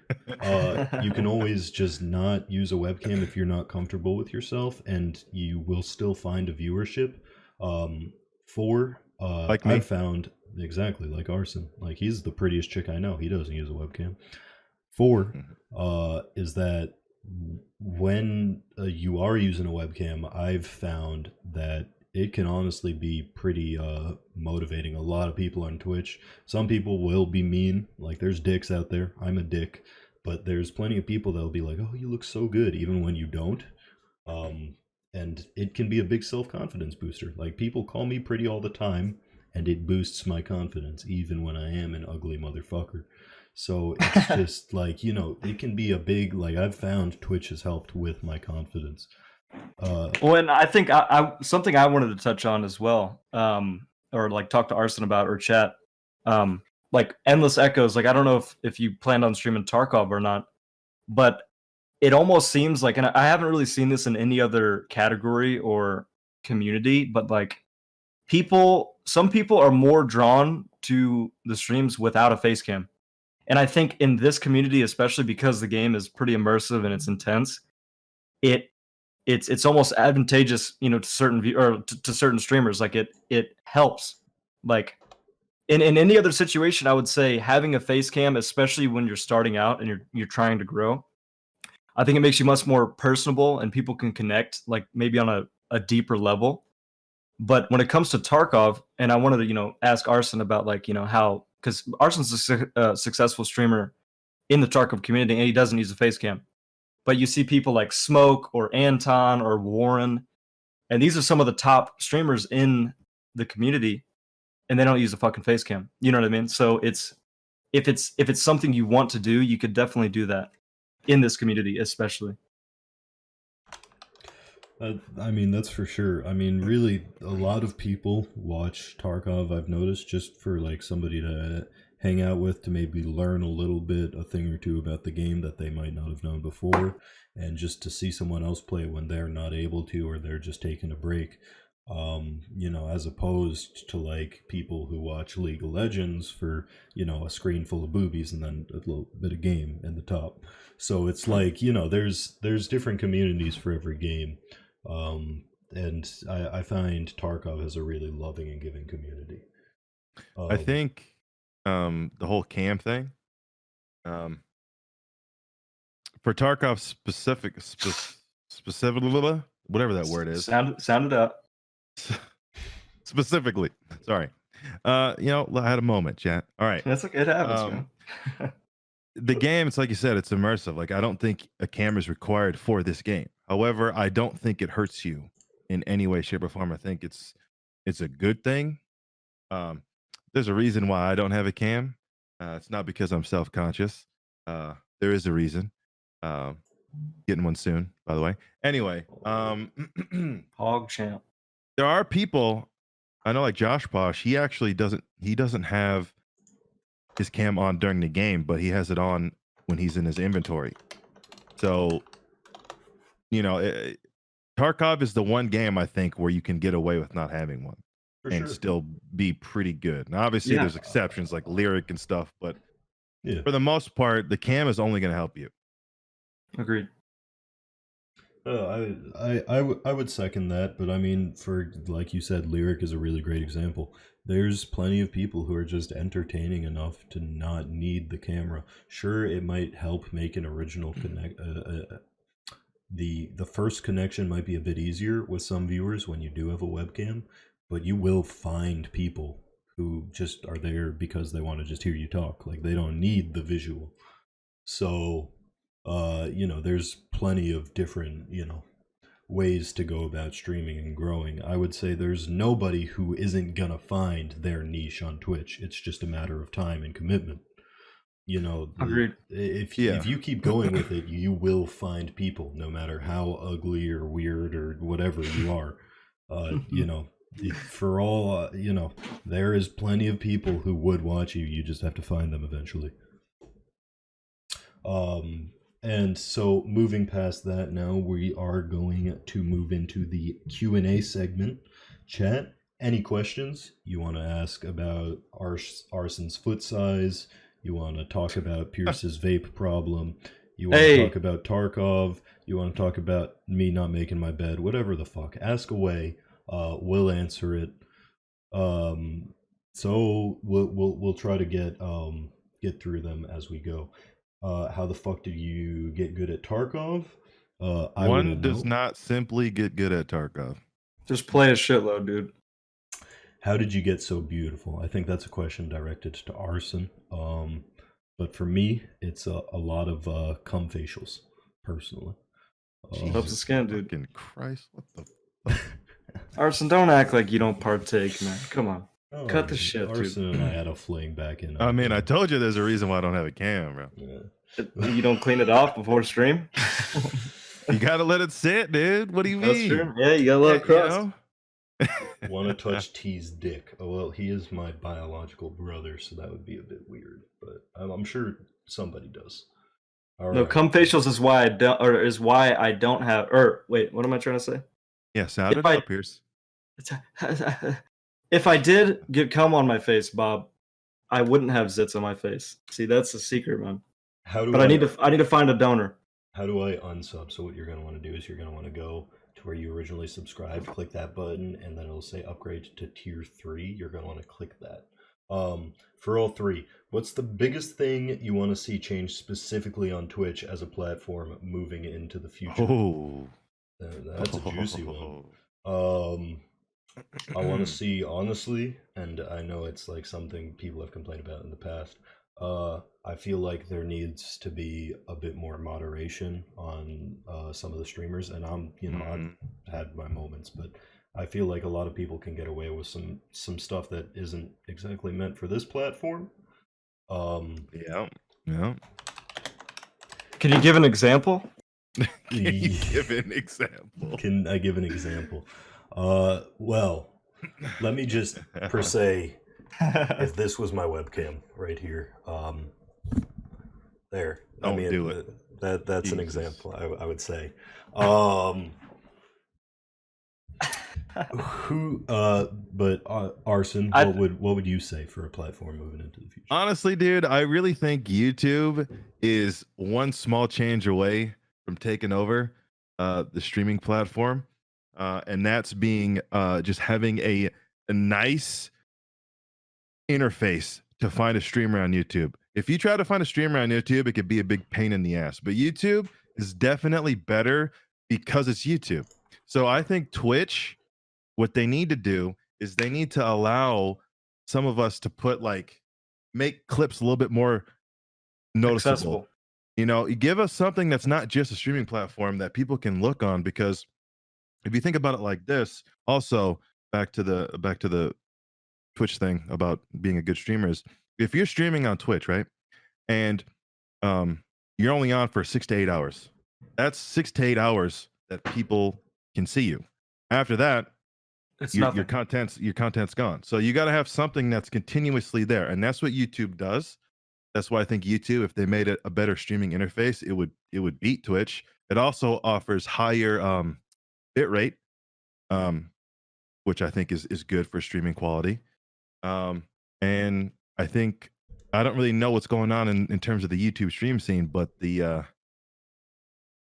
you can always just not use a webcam if you're not comfortable with yourself, and you will still find a viewership. Four, Like I've me. found exactly like Arson. Like he's the prettiest chick I know. He doesn't use a webcam. Four, Mhm. is that when you are using a webcam, I've found that it can honestly be pretty motivating. A lot of people on Twitch, some people will be mean. Like there's dicks out there. I'm a dick, but there's plenty of people that'll be like, "Oh, you look so good," even when you don't. Um, and it can be a big self confidence booster. Like people call me pretty all the time, and it boosts my confidence, even when I am an ugly motherfucker. So it's just like, it can be a big, like, I've found Twitch has helped with my confidence. Well, and I think something I wanted to touch on as well, or like talk to Arson about or chat, like Endless Echoes. Like I don't know if you planned on streaming Tarkov or not, but it almost seems like, and I haven't really seen this in any other category or community, but like some people are more drawn to the streams without a face cam. And I think in this community, especially because the game is pretty immersive and it's intense, it it's almost advantageous, you know, to certain to certain streamers. Like it helps. Like in any other situation, I would say having a face cam, especially when you're starting out and you're trying to grow, I think it makes you much more personable and people can connect like maybe on a deeper level. But when it comes to Tarkov, and I wanted to, you know, ask Arson about like, you know, how, because Arson's a successful streamer in the Tarkov community and he doesn't use a face cam. But you see people like Smoke or Anton or Warren, and these are some of the top streamers in the community, and they don't use a fucking face cam. You know what I mean? So if it's something you want to do, you could definitely do that in this community, especially. I mean, that's for sure. I mean, really, a lot of people watch Tarkov, I've noticed, just for like somebody to hang out with, to maybe learn a little bit, a thing or two about the game that they might not have known before, and just to see someone else play when they're not able to, or they're just taking a break. As opposed to like people who watch League of Legends for, a screen full of boobies and then a little bit of game in the top. So it's like, there's different communities for every game. and I find Tarkov has a really loving and giving community. I think the whole cam thing, um, for Tarkov specifically, whatever that word is, Sound it out. specifically. Sorry, I had a moment, chat. All right, That's okay. It happens, man. the game, it's like you said, it's immersive. Like, I don't think a camera is required for this game. However, I don't think it hurts you in any way, shape, or form. I think it's a good thing. There's a reason why I don't have a cam. It's not because I'm self-conscious. There is a reason. Getting one soon, by the way. Anyway, Hog champ. there are people I know, like Josh Posh. He actually doesn't have his cam on during the game, but he has it on when he's in his inventory. So, Tarkov is the one game I think where you can get away with not having one and still be pretty good. Now, obviously, there's exceptions like Lyric and stuff, but for the most part, the cam is only going to help you. Agreed. I would second that, but I mean, for like you said, Lyric is a really great example. There's plenty of people who are just entertaining enough to not need the camera. Sure, it might help make an original connect. The first connection might be a bit easier with some viewers when you do have a webcam, but you will find people who just are there because they want to just hear you talk. Like, they don't need the visual. So there's plenty of different, ways to go about streaming and growing. I would say there's nobody who isn't gonna find their niche on Twitch. It's just a matter of time and commitment. Agreed. If you keep going with it, you will find people, no matter how ugly or weird or whatever you are. For all, there is plenty of people who would watch you. You just have to find them eventually. And so moving past that, now we are going to move into the Q&A segment. Chat, any questions you want to ask about Arson's foot size? You want to talk about Pierce's vape problem? You want to talk about Tarkov? You want to talk about me not making my bed? Whatever the fuck. Ask away. We'll answer it. So we'll try to get through them as we go. How the fuck did you get good at Tarkov? One does not simply get good at Tarkov. Just play a shitload, dude. How did you get so beautiful? I think that's a question directed to Arson. But for me, it's a lot of cum facials, personally. Helps the skin, dude. Fucking Christ, what the Arson, don't act like you don't partake, man. Come on. Cut the shit, Arson dude. and I had a fling back in. I mean, I told you there's a reason why I don't have a camera. Yeah. You don't clean it off before stream? You gotta let it sit, dude. What do you mean? True. Yeah, you gotta let it crust. Want to touch T's dick? Oh, well, he is my biological brother, so that would be a bit weird. But I'm sure somebody does. All No, right. cum facials is why I don't have. Or wait, what am I trying to say? Yeah, sound it up, Pierce. If I did get cum on my face, Bob, I wouldn't have zits on my face. See, that's the secret, man. I need to find a donor. How do I unsub? So what you're going to want to do is you're going to want to go to where you originally subscribed, click that button, and then it'll say upgrade to tier 3. You're going to want to click that. For all three, what's the biggest thing you want to see change specifically on Twitch as a platform moving into the future? Oh, that's a juicy one. I want to see, honestly, and I know it's like something people have complained about in the past. I feel like there needs to be a bit more moderation on some of the streamers, and I've had my moments, but I feel like a lot of people can get away with some stuff that isn't exactly meant for this platform. Yeah. Can you give an example? Can you give an example? Can I give an example? Well, let me just per se, if this was my webcam right here, there. Don't do it. That's Jesus. an example. I would say. But Arson, what would you say for a platform moving into the future? Honestly, dude, I really think YouTube is one small change away from taking over the streaming platform. and that's being just having a nice interface to find a streamer on YouTube. If you try to find a streamer on YouTube, it could be a big pain in the ass. But YouTube is definitely better because it's YouTube. So I think Twitch, what they need to do is they need to allow some of us to put make clips a little bit more noticeable. Accessible. You know, you give us something that's not just a streaming platform that people can look on, because if you think about it like this, also back to the Twitch thing about being a good streamer is, if you're streaming on Twitch, right? And you're only on for 6 to 8 hours. That's 6 to 8 hours that people can see you. After that, It's your nothing. content's gone. So you got to have something that's continuously there, and that's what YouTube does. That's why I think YouTube, if they made it a better streaming interface, it would beat Twitch. It also offers higher bit rate, which I think is good for streaming quality. And I think, I don't really know what's going on in terms of the YouTube stream scene, but the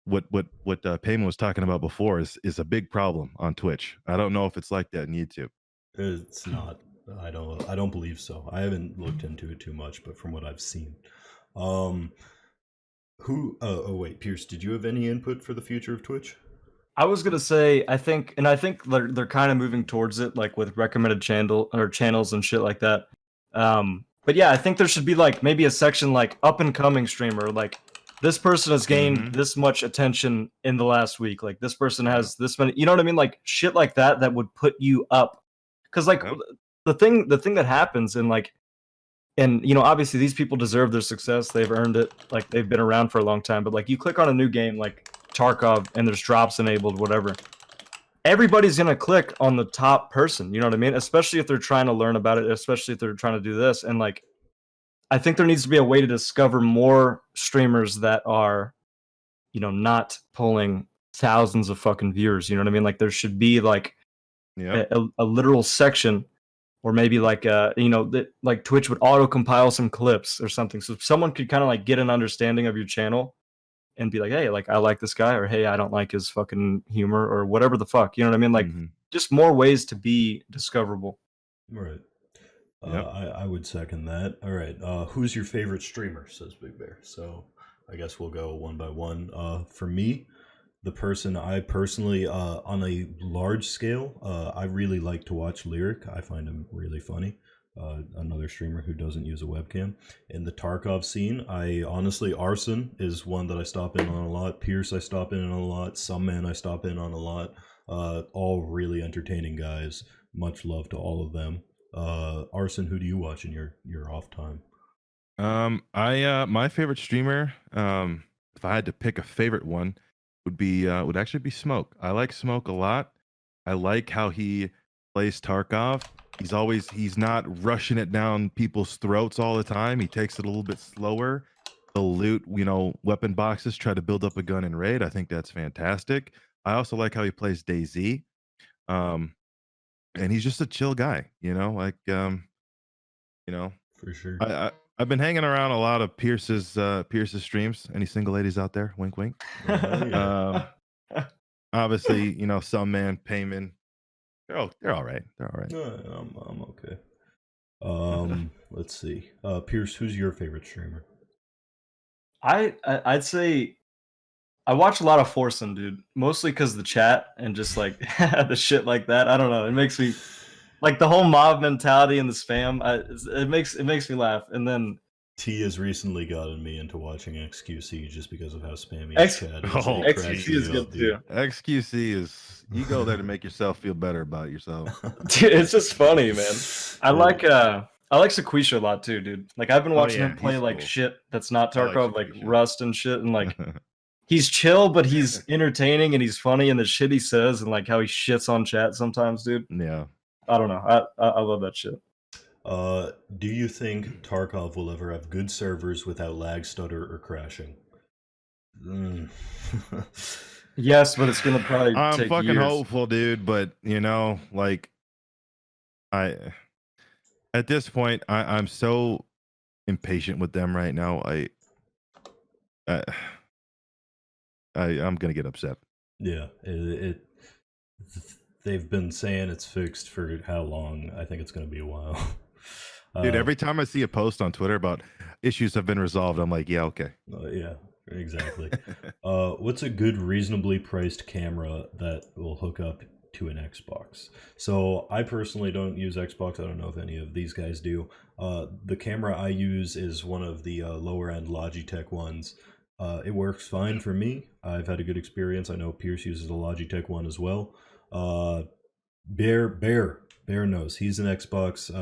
what Payman was talking about before is a big problem on Twitch. I don't know if it's like that in YouTube. It's not. I don't believe so. I haven't looked into it too much, but from what I've seen, oh wait, Pierce, did you have any input for the future of Twitch? I was gonna say, I think they're kind of moving towards it, like with recommended channels and shit like that. But yeah, I think there should be like maybe a section like up and coming streamer, like this person has gained this much attention in the last week, like this person has this many, you know what I mean, like shit like that would put you up, because like Yep. the thing that happens, and you know, obviously these people deserve their success, they've earned it, like they've been around for a long time, but like you click on a new game like Tarkov and there's drops enabled, whatever, everybody's gonna click on the top person, you know what I mean, especially if they're trying to learn about it, especially if they're trying to do this. And like, I think there needs to be a way to discover more streamers that are, you know, not pulling thousands of fucking viewers, you know what I mean, like there should be like Yeah. a literal section, or maybe like you know, that like Twitch would auto compile some clips or something, so someone could kind of like get an understanding of your channel and be like, hey, like I like this guy, or hey, I don't like his fucking humor, or whatever the fuck, you know what I mean, like just more ways to be discoverable. Right. Yep. I would second that. All right. Who's your favorite streamer? Says Big Bear. So I guess we'll go one by one. For me, the person I personally, on a large scale, I really like to watch Lyric. I find him really funny. Another streamer who doesn't use a webcam. In the Tarkov scene, I honestly, Arson is one that I stop in on a lot. Pierce, I stop in on a lot. Some Man, I stop in on a lot. All really entertaining guys. Much love to all of them. Arson, who do you watch in your off time? My favorite streamer, if I had to pick a favorite one, would actually be Smoke. I like Smoke a lot. I like how he plays Tarkov. He's not rushing it down people's throats all the time. He takes it a little bit slower. He'll loot, you know, weapon boxes, try to build up a gun and raid. I think that's fantastic. I also like how he plays DayZ. And he's just a chill guy, you know, like you know, For sure. I've been hanging around a lot of Pierce's streams. Any single ladies out there? Wink, wink. Yeah. Obviously, you know, Some Man, Payman. They're all right. They're all right. I'm okay. Let's see. Pierce, who's your favorite streamer? I'd say I watch a lot of Forsen, dude, mostly because the chat and just like the shit like that. I don't know, it makes me like the whole mob mentality and the spam. It makes me laugh. And then T has recently gotten me into watching XQC just because of how spammy X- his chat is. Oh, It cracks XQC me is up, good dude. too. XQC is, you go there to make yourself feel better about yourself. Dude, it's just funny, man. I like Sequisha a lot too, dude. Like I've been watching yeah, him play he's like cool. shit that's not I like Tarkov, like Sequisha. Rust and shit, and like he's chill, but he's entertaining and he's funny, and the shit he says and like how he shits on chat sometimes, dude. Yeah. I don't know. I love that shit. Do you think Tarkov will ever have good servers without lag, stutter, or crashing? Yes, but it's gonna probably I'm take fucking years. hopeful, dude, but you know, like at this point I'm so impatient with them right now. I'm gonna get upset. Yeah, They've been saying it's fixed for how long? I think it's going to be a while. Dude, every time I see a post on Twitter about issues have been resolved, I'm like, yeah, okay. Yeah, exactly. What's a good, reasonably priced camera that will hook up to an Xbox? So I personally don't use Xbox. I don't know if any of these guys do. The camera I use is one of the lower end Logitech ones. It works fine for me. I've had a good experience. I know Pierce uses a Logitech one as well. Bear knows he's an Xbox.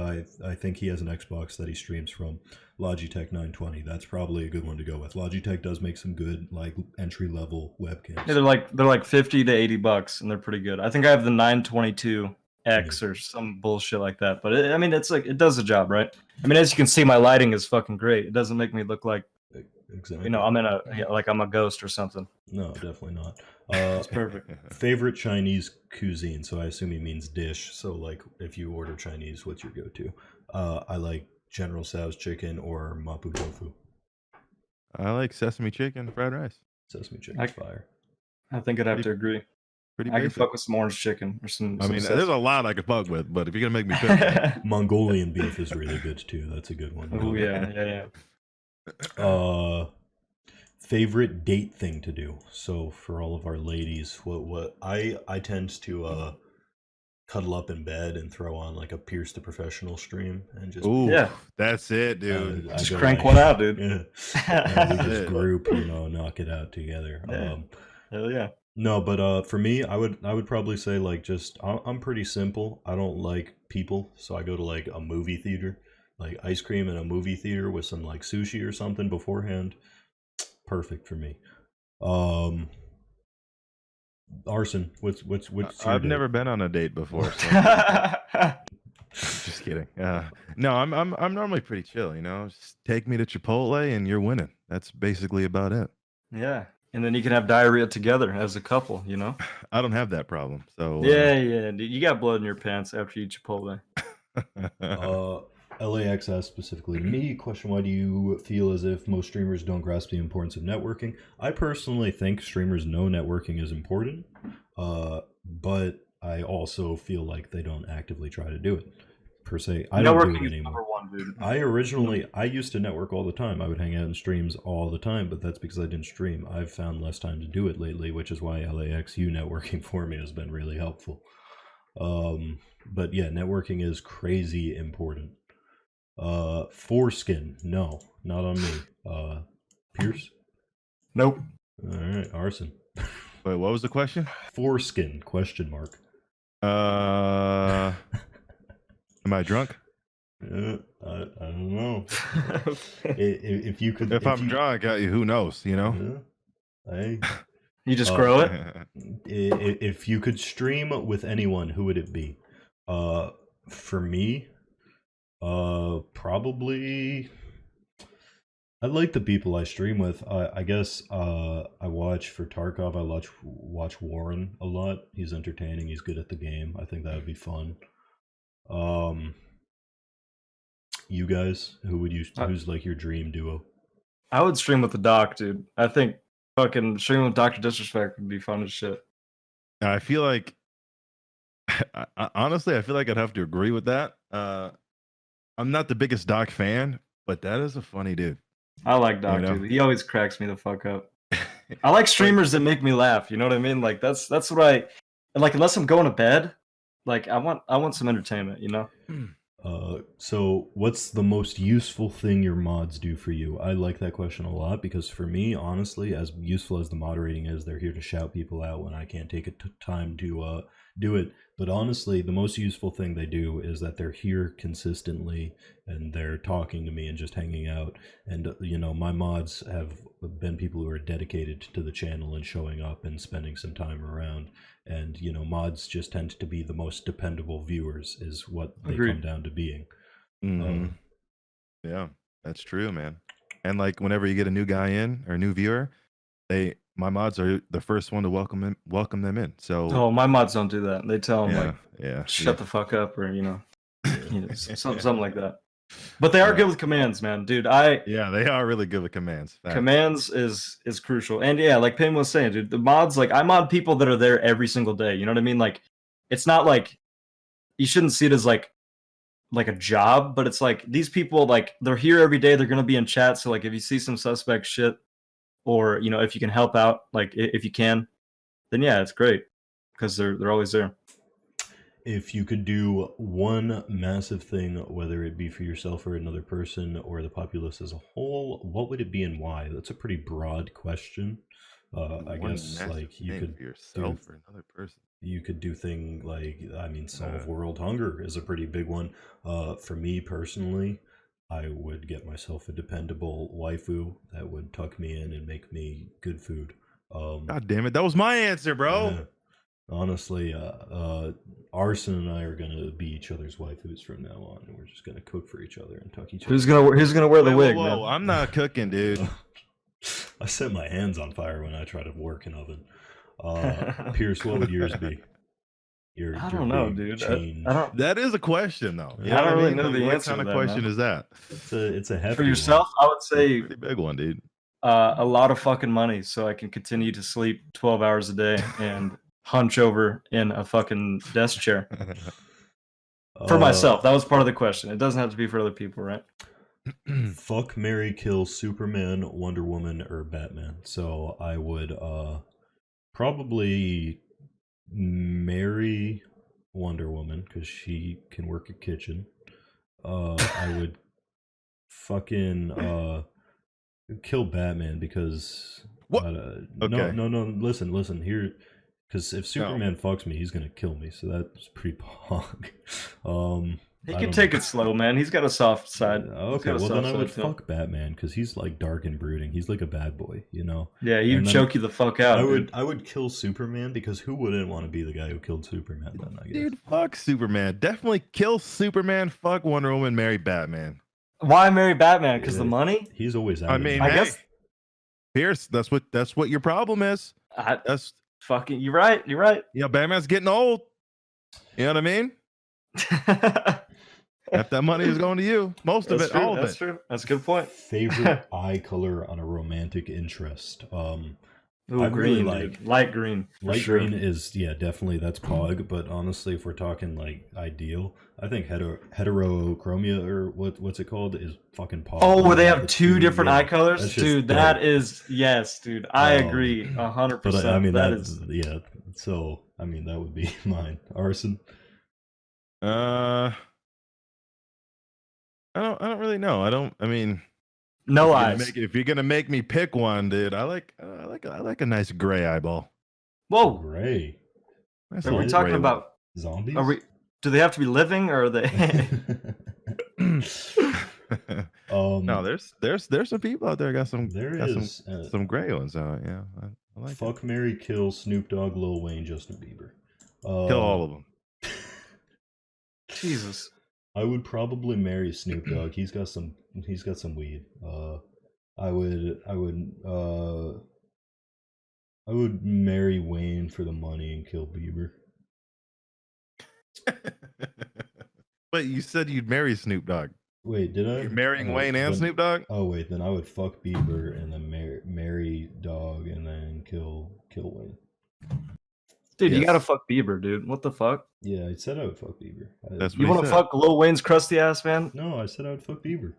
I think he has an Xbox that he streams from. Logitech 920. That's probably a good one to go with. Logitech does make some good like entry level webcams. Yeah, they're like $50 to $80, and they're pretty good. I think I have the 922X or some bullshit like that. But I mean, it's like it does the job, right? I mean, as you can see, my lighting is fucking great. It doesn't make me look like Exactly. I'm in like I'm a ghost or something. No, definitely not. It's perfect. Favorite Chinese cuisine. So I assume he means dish. So like if you order Chinese, what's your go-to? I like General Tso's chicken or Mapo tofu. I like sesame chicken, fried rice. Sesame chicken's fire. I think I'd have to agree. Pretty I could basic. fuck with some orange chicken or some. I mean, there's a lot I could fuck with, but if you're gonna make me pick, Mongolian beef is really good too. That's a good one. Oh yeah. Favorite date thing to do. So for all of our ladies, what I tend to cuddle up in bed and throw on like a Pierce the Professional stream and just ooh, Yeah. that's it, dude. I Just go crank like- one out, dude. Yeah. Hell We That's just it. group, knock it out together. Yeah. Yeah. No, but for me, I would probably say like just I'm pretty simple. I don't like people, so I go to like a movie theater, like ice cream in a movie theater with some like sushi or something beforehand. Perfect for me. Arson, what's your I've date? never been on a date before. So just kidding. No, I'm normally pretty chill. Just take me to Chipotle and you're winning. That's basically about it. Yeah. And then you can have diarrhea together as a couple, I don't have that problem. So Yeah, dude. You got blood in your pants after you eat Chipotle. LAX asked specifically to me, question, why do you feel as if most streamers don't grasp the importance of networking? I personally think streamers know networking is important, but I also feel like they don't actively try to do it, per se. I don't do Networking it is anymore. number one, dude. I used to network all the time. I would hang out in streams all the time, but that's because I didn't stream. I've found less time to do it lately, which is why LAXU networking for me has been really helpful. But yeah, networking is crazy important. Foreskin, no, not on me. Pierce? Nope. All right, Arson. Wait, what was the question? Foreskin, question mark. Am I drunk? I don't know. If you could, If I'm drunk, who knows? Hey, You just grow it? if you could stream with anyone, who would it be? For me, probably. I like the people I stream with. I guess I watch for Tarkov. I watch Warren a lot. He's entertaining. He's good at the game. I think that would be fun. You guys, who's like your dream duo? I would stream with the doc, dude. I think fucking streaming with Dr. Disrespect would be fun as shit. I feel like, honestly, I feel like I'd have to agree with that. I'm not the biggest Doc fan, but that is a funny dude. I like Doc, dude. He always cracks me the fuck up. I like streamers that make me laugh. You know what I mean? Like that's what I like. Unless I'm going to bed, like I want some entertainment. So what's the most useful thing your mods do for you? I like that question a lot because for me, honestly, as useful as the moderating is, they're here to shout people out when I can't take time to do it. But honestly, the most useful thing they do is that they're here consistently and they're talking to me and just hanging out. And my mods have been people who are dedicated to the channel and showing up and spending some time around. And mods just tend to be the most dependable viewers, is what they Agreed. come down to being. Yeah, that's true, man. And like whenever you get a new guy in or a new viewer, my mods are the first one to welcome them in. So Oh, my mods don't do that. They tell them like yeah, shut the fuck up or something like that. But they are Yeah. good with commands, man, dude. Yeah, they are really good with commands. Facts. Commands is crucial. And yeah, like Payne was saying, dude, the mods, like I mod people that are there every single day. You know what I mean? Like it's not like you shouldn't see it as like a job, but it's like these people, like they're here every day, they're gonna be in chat. So like if you see some suspect shit, or you know, if you can help out, like if you can, then yeah, it's great. Because they're always there. If you could do one massive thing, whether it be for yourself or another person or the populace as a whole, what would it be and why? That's a pretty broad question. I One guess massive like you thing could for yourself or another person. you could do thing like, I mean, solve Uh. world hunger is a pretty big one. For me personally, I would get myself a dependable waifu that would tuck me in and make me good food. God damn it, that was my answer, bro. yeah. Honestly, Arson and I are gonna be each other's waifus from now on, and we're just gonna cook for each other and tuck each other. Who's gonna wear the Whoa, wig, whoa, man? I'm not cooking, dude. I set my hands on fire when I try to work an oven. Pierce, what would yours be? I don't know, big dude. change. I don't. That is a question, though. You I know don't what really mean? know Like, the what answer kind to of that, question man. is that? It's a hefty For one. yourself, I would say Pretty big one, dude. a lot of fucking money, so I can continue to sleep 12 hours a day and hunch over in a fucking desk chair for myself. That was part of the question. It doesn't have to be for other people, right? Fuck, marry, kill Superman, Wonder Woman, or Batman. So I would probably marry Wonder Woman because she can work a kitchen. I would fucking kill Batman because What? no, Okay. no, listen here, because if Superman fucks me, he's gonna kill me, so that's pretty pog. He I can don't take know. it slow, man. He's got a soft side. He's Okay, got a well then soft I would side to him. fuck Batman because he's like dark and brooding. He's like a bad boy, you know. Yeah, he'd And then choke you the fuck out, dude. I would kill Superman because who wouldn't want to be the guy who killed Superman? Then I guess. Dude, fuck Superman. Definitely kill Superman. Fuck Wonder Woman. Marry Batman. Why marry Batman? Because the Yeah. money? He's always out. I of mean, it. I hey, guess- Pierce, that's what your problem is. That's Fucking, you're right. You're right. you know, Batman's getting old. You know what I mean? Half that money is going to you. Most of That's it, true. all of That's it. true. That's a good point. Favorite eye color on a romantic interest. Ooh, I really green, like- dude. Light green. For Light sure. green is definitely that's pog. But honestly, if we're talking like ideal, I think heterochromia or what's it called is fucking pog. Oh, where they The have two different yeah, eye colors, that's just dude. dope. That is yes, dude. I agree 100%. But I mean that that's yeah. So I mean that would be mine. Arson. I don't really know. I mean, no if you're gonna eyes. if you're gonna make me pick one, dude, I like a nice gray eyeball. Whoa. Gray. Nice Are we little talking gray about? Zombies. Are we? Do they have to be living, or are they? one. um, No, there's some people out there got some there got is some gray ones out. Yeah, I like it. fuck, marry, kill Snoop Dogg, Lil Wayne, Justin Bieber. Kill all of them. Jesus. I would probably marry Snoop Dogg. He's got some weed. I would marry Wayne for the money and kill Bieber. But you said you'd marry Snoop Dogg. Wait, did I? You're marrying Oh, Wayne and then- Snoop Dogg? Oh wait, then I would fuck Bieber and then marry Dog and then kill Wayne. Dude, you Yes. gotta fuck Bieber, dude. What the fuck? Yeah, I said I would fuck Bieber. That's You what he want to said. fuck Lil Wayne's crusty ass, man? No, I said I would fuck Bieber.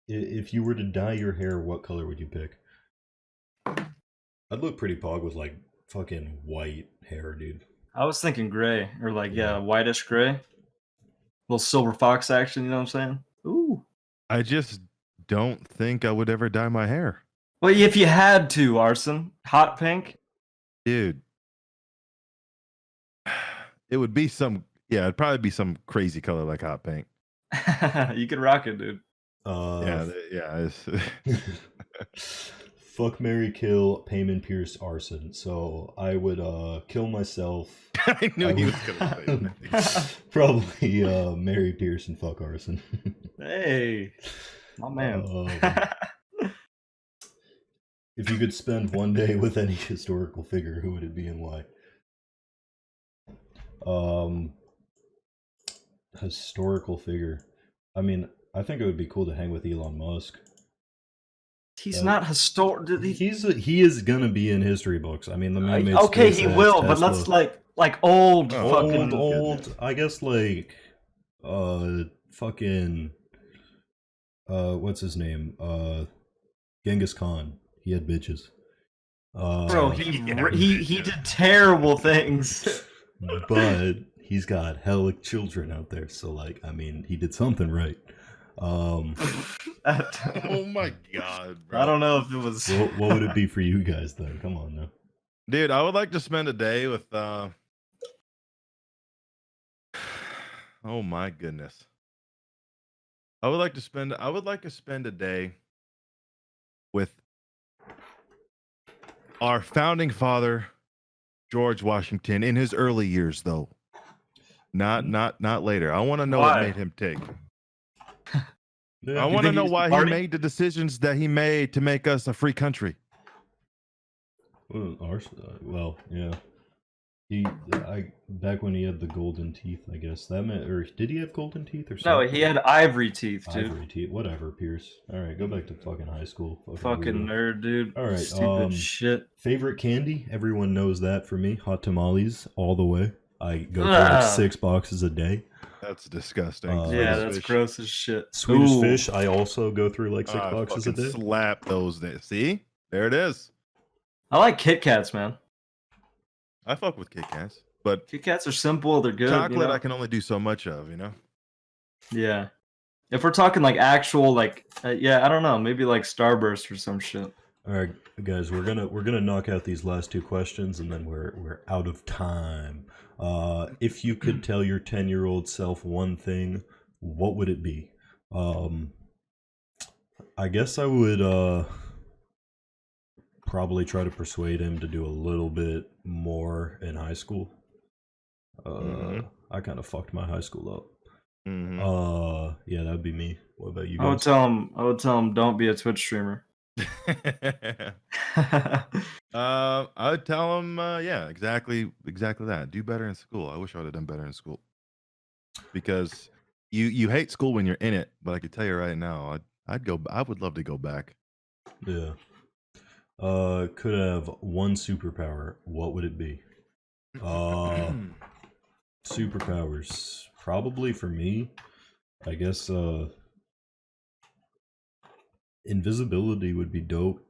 If you were to dye your hair, what color would you pick? I'd look pretty pog with like fucking white hair, dude. I was thinking gray, or like Yeah. whitish gray. Little silver fox action. You know what I'm saying? Ooh. I just don't think I would ever dye my hair. Well, if you had to, Arson, hot pink. Dude. It would be it'd probably be some crazy color like hot pink. You could rock it, dude. Yeah. Fuck, marry, kill, Payman, Pierce, Arson. So I would kill myself. I knew I he was would- gonna say that. Probably marry Pierce and fuck Arson. Hey, my man. If you could spend one day with any historical figure, who would it be and why? Historical figure. I mean, I think it would be cool to hang with Elon Musk. He's not historic. He is gonna be in history books. I mean, the man made Okay, he SpaceX, will, but Tesla. let's like old Oh, fucking. Old. I guess like, fucking, what's his name? Genghis Khan. He had bitches. Bro, he did terrible things. But he's got hella children out there, so like, I mean, he did something right. Oh my god, bro. I don't know if it was. What would it be for you guys then? Come on now. Dude, I would like to spend a day with oh my goodness. I would like to spend a day with our founding father, George Washington, in his early years though. Not later. I want to know what Why? made him tick. Yeah. I want to think know he's why he party? made the decisions that he made to make us a free country. Well, yeah. Back when he had the golden teeth, I guess that meant, or did he have golden teeth or No, something? he had ivory teeth, dude. Ivory teeth. Whatever, Pierce. All right, go back to fucking high school. Fucking weirdo. nerd, dude. All right, Stupid shit. Favorite candy? Everyone knows that for me. Hot tamales all the way. I go through like Ugh. 6 boxes a day. That's disgusting. Yeah, Yeah, Swedish that's fish. gross as shit. Swedish Ooh. fish. I also go through like 6 I boxes a fucking day. slap those days. See? There it is. I like Kit Kats, man. I fuck with Kit Kats, but Kit Kats are simple. They're good. chocolate you know? I can only do so much of, you know? Yeah. If we're talking like actual, like, yeah, I don't know, maybe like Starburst or some shit. All right, guys, we're gonna knock out these last 2 questions, and then we're out of time. If you could tell your 10-year-old self one thing, what would it be? I guess I would probably try to persuade him to do a little bit more in high school. I kind of fucked my high school up. Mhm. Yeah, that'd be me. What about you I would guys? tell him don't be a Twitch streamer. I would tell him, yeah, exactly that. Do better in school. I wish I would have done better in school. Because you hate school when you're in it, but I could tell you right now, I would love to go back. Yeah. Could have one superpower. What would it be? Superpowers. Probably for me, I guess invisibility would be dope.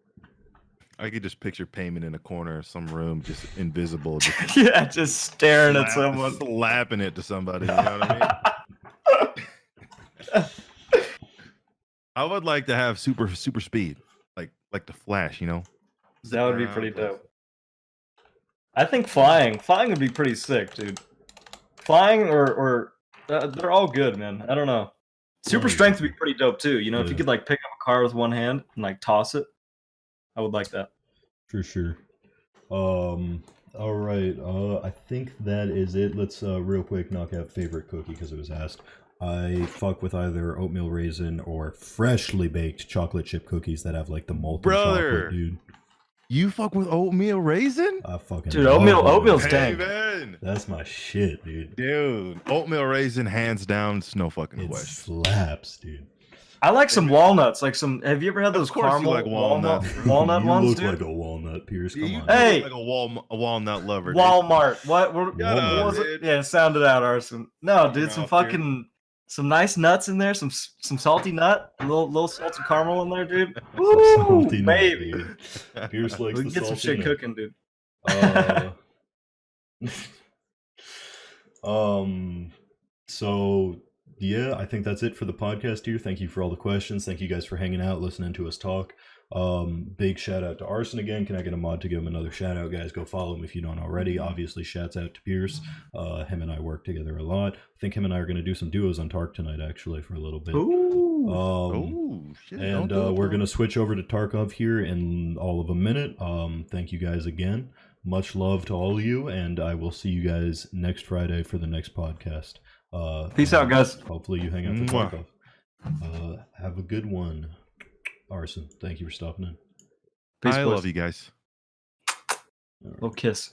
I could just picture Payment in a corner of some room, just invisible, just Yeah, just staring at someone. slapping it to somebody. You know what I mean? I would like to have super speed, like the Flash. You know, That would be Around pretty places. dope. I think flying would be pretty sick, dude. Flying or they're all good, man. I don't know. Super strength would be pretty dope too. You know, if you Yeah. could like pick up a car with one hand and like toss it, I would like that. For sure. All right. I think that is it. Let's real quick knock out favorite cookie because it was asked. I fuck with either oatmeal raisin or freshly baked chocolate chip cookies that have like the molten Brother. chocolate, dude. you fuck with oatmeal raisin, I fucking Dude, love oatmeal's it. dang. man. That's my shit, dude. Dude, oatmeal raisin, hands down, it's no fucking It question. slaps, dude. I like some walnuts. Like some. Have you ever had those course you caramel like walnut. walnut You ones, look dude? like a walnut, Pierce. You Come on. look Hey! like a walnut lover. dude. Walmart. What? Shut What up, was it? dude. Yeah, sound it out, Arson. No, dude, some mouth, dude. fucking some nice nuts in there. Some salty nut. A little salted caramel in there, dude. Some Woo, salty nut, baby. dude. Pierce likes We the can get some salty shit nut. cooking, dude. So yeah, I think that's it for the podcast here. Thank you for all the questions. Thank you guys for hanging out, listening to us talk. Big shout out to Arson again. Can I get a mod to give him another shout out, guys? Go follow him if you don't already. Obviously, shouts out to Pierce. Him and I work together a lot. I think him and I are going to do some duos on Tark tonight, actually, for a little bit. Ooh. Oh shit! And we're going to switch over to Tarkov here in all of a minute. Thank you guys again. Much love to all of you, and I will see you guys next Friday for the next podcast. Peace out, guys. Hopefully you hang out for Mwah. Tarkov. Have a good one. Arson, thank you for stopping in. Peace, I boys. love you guys. Little kiss.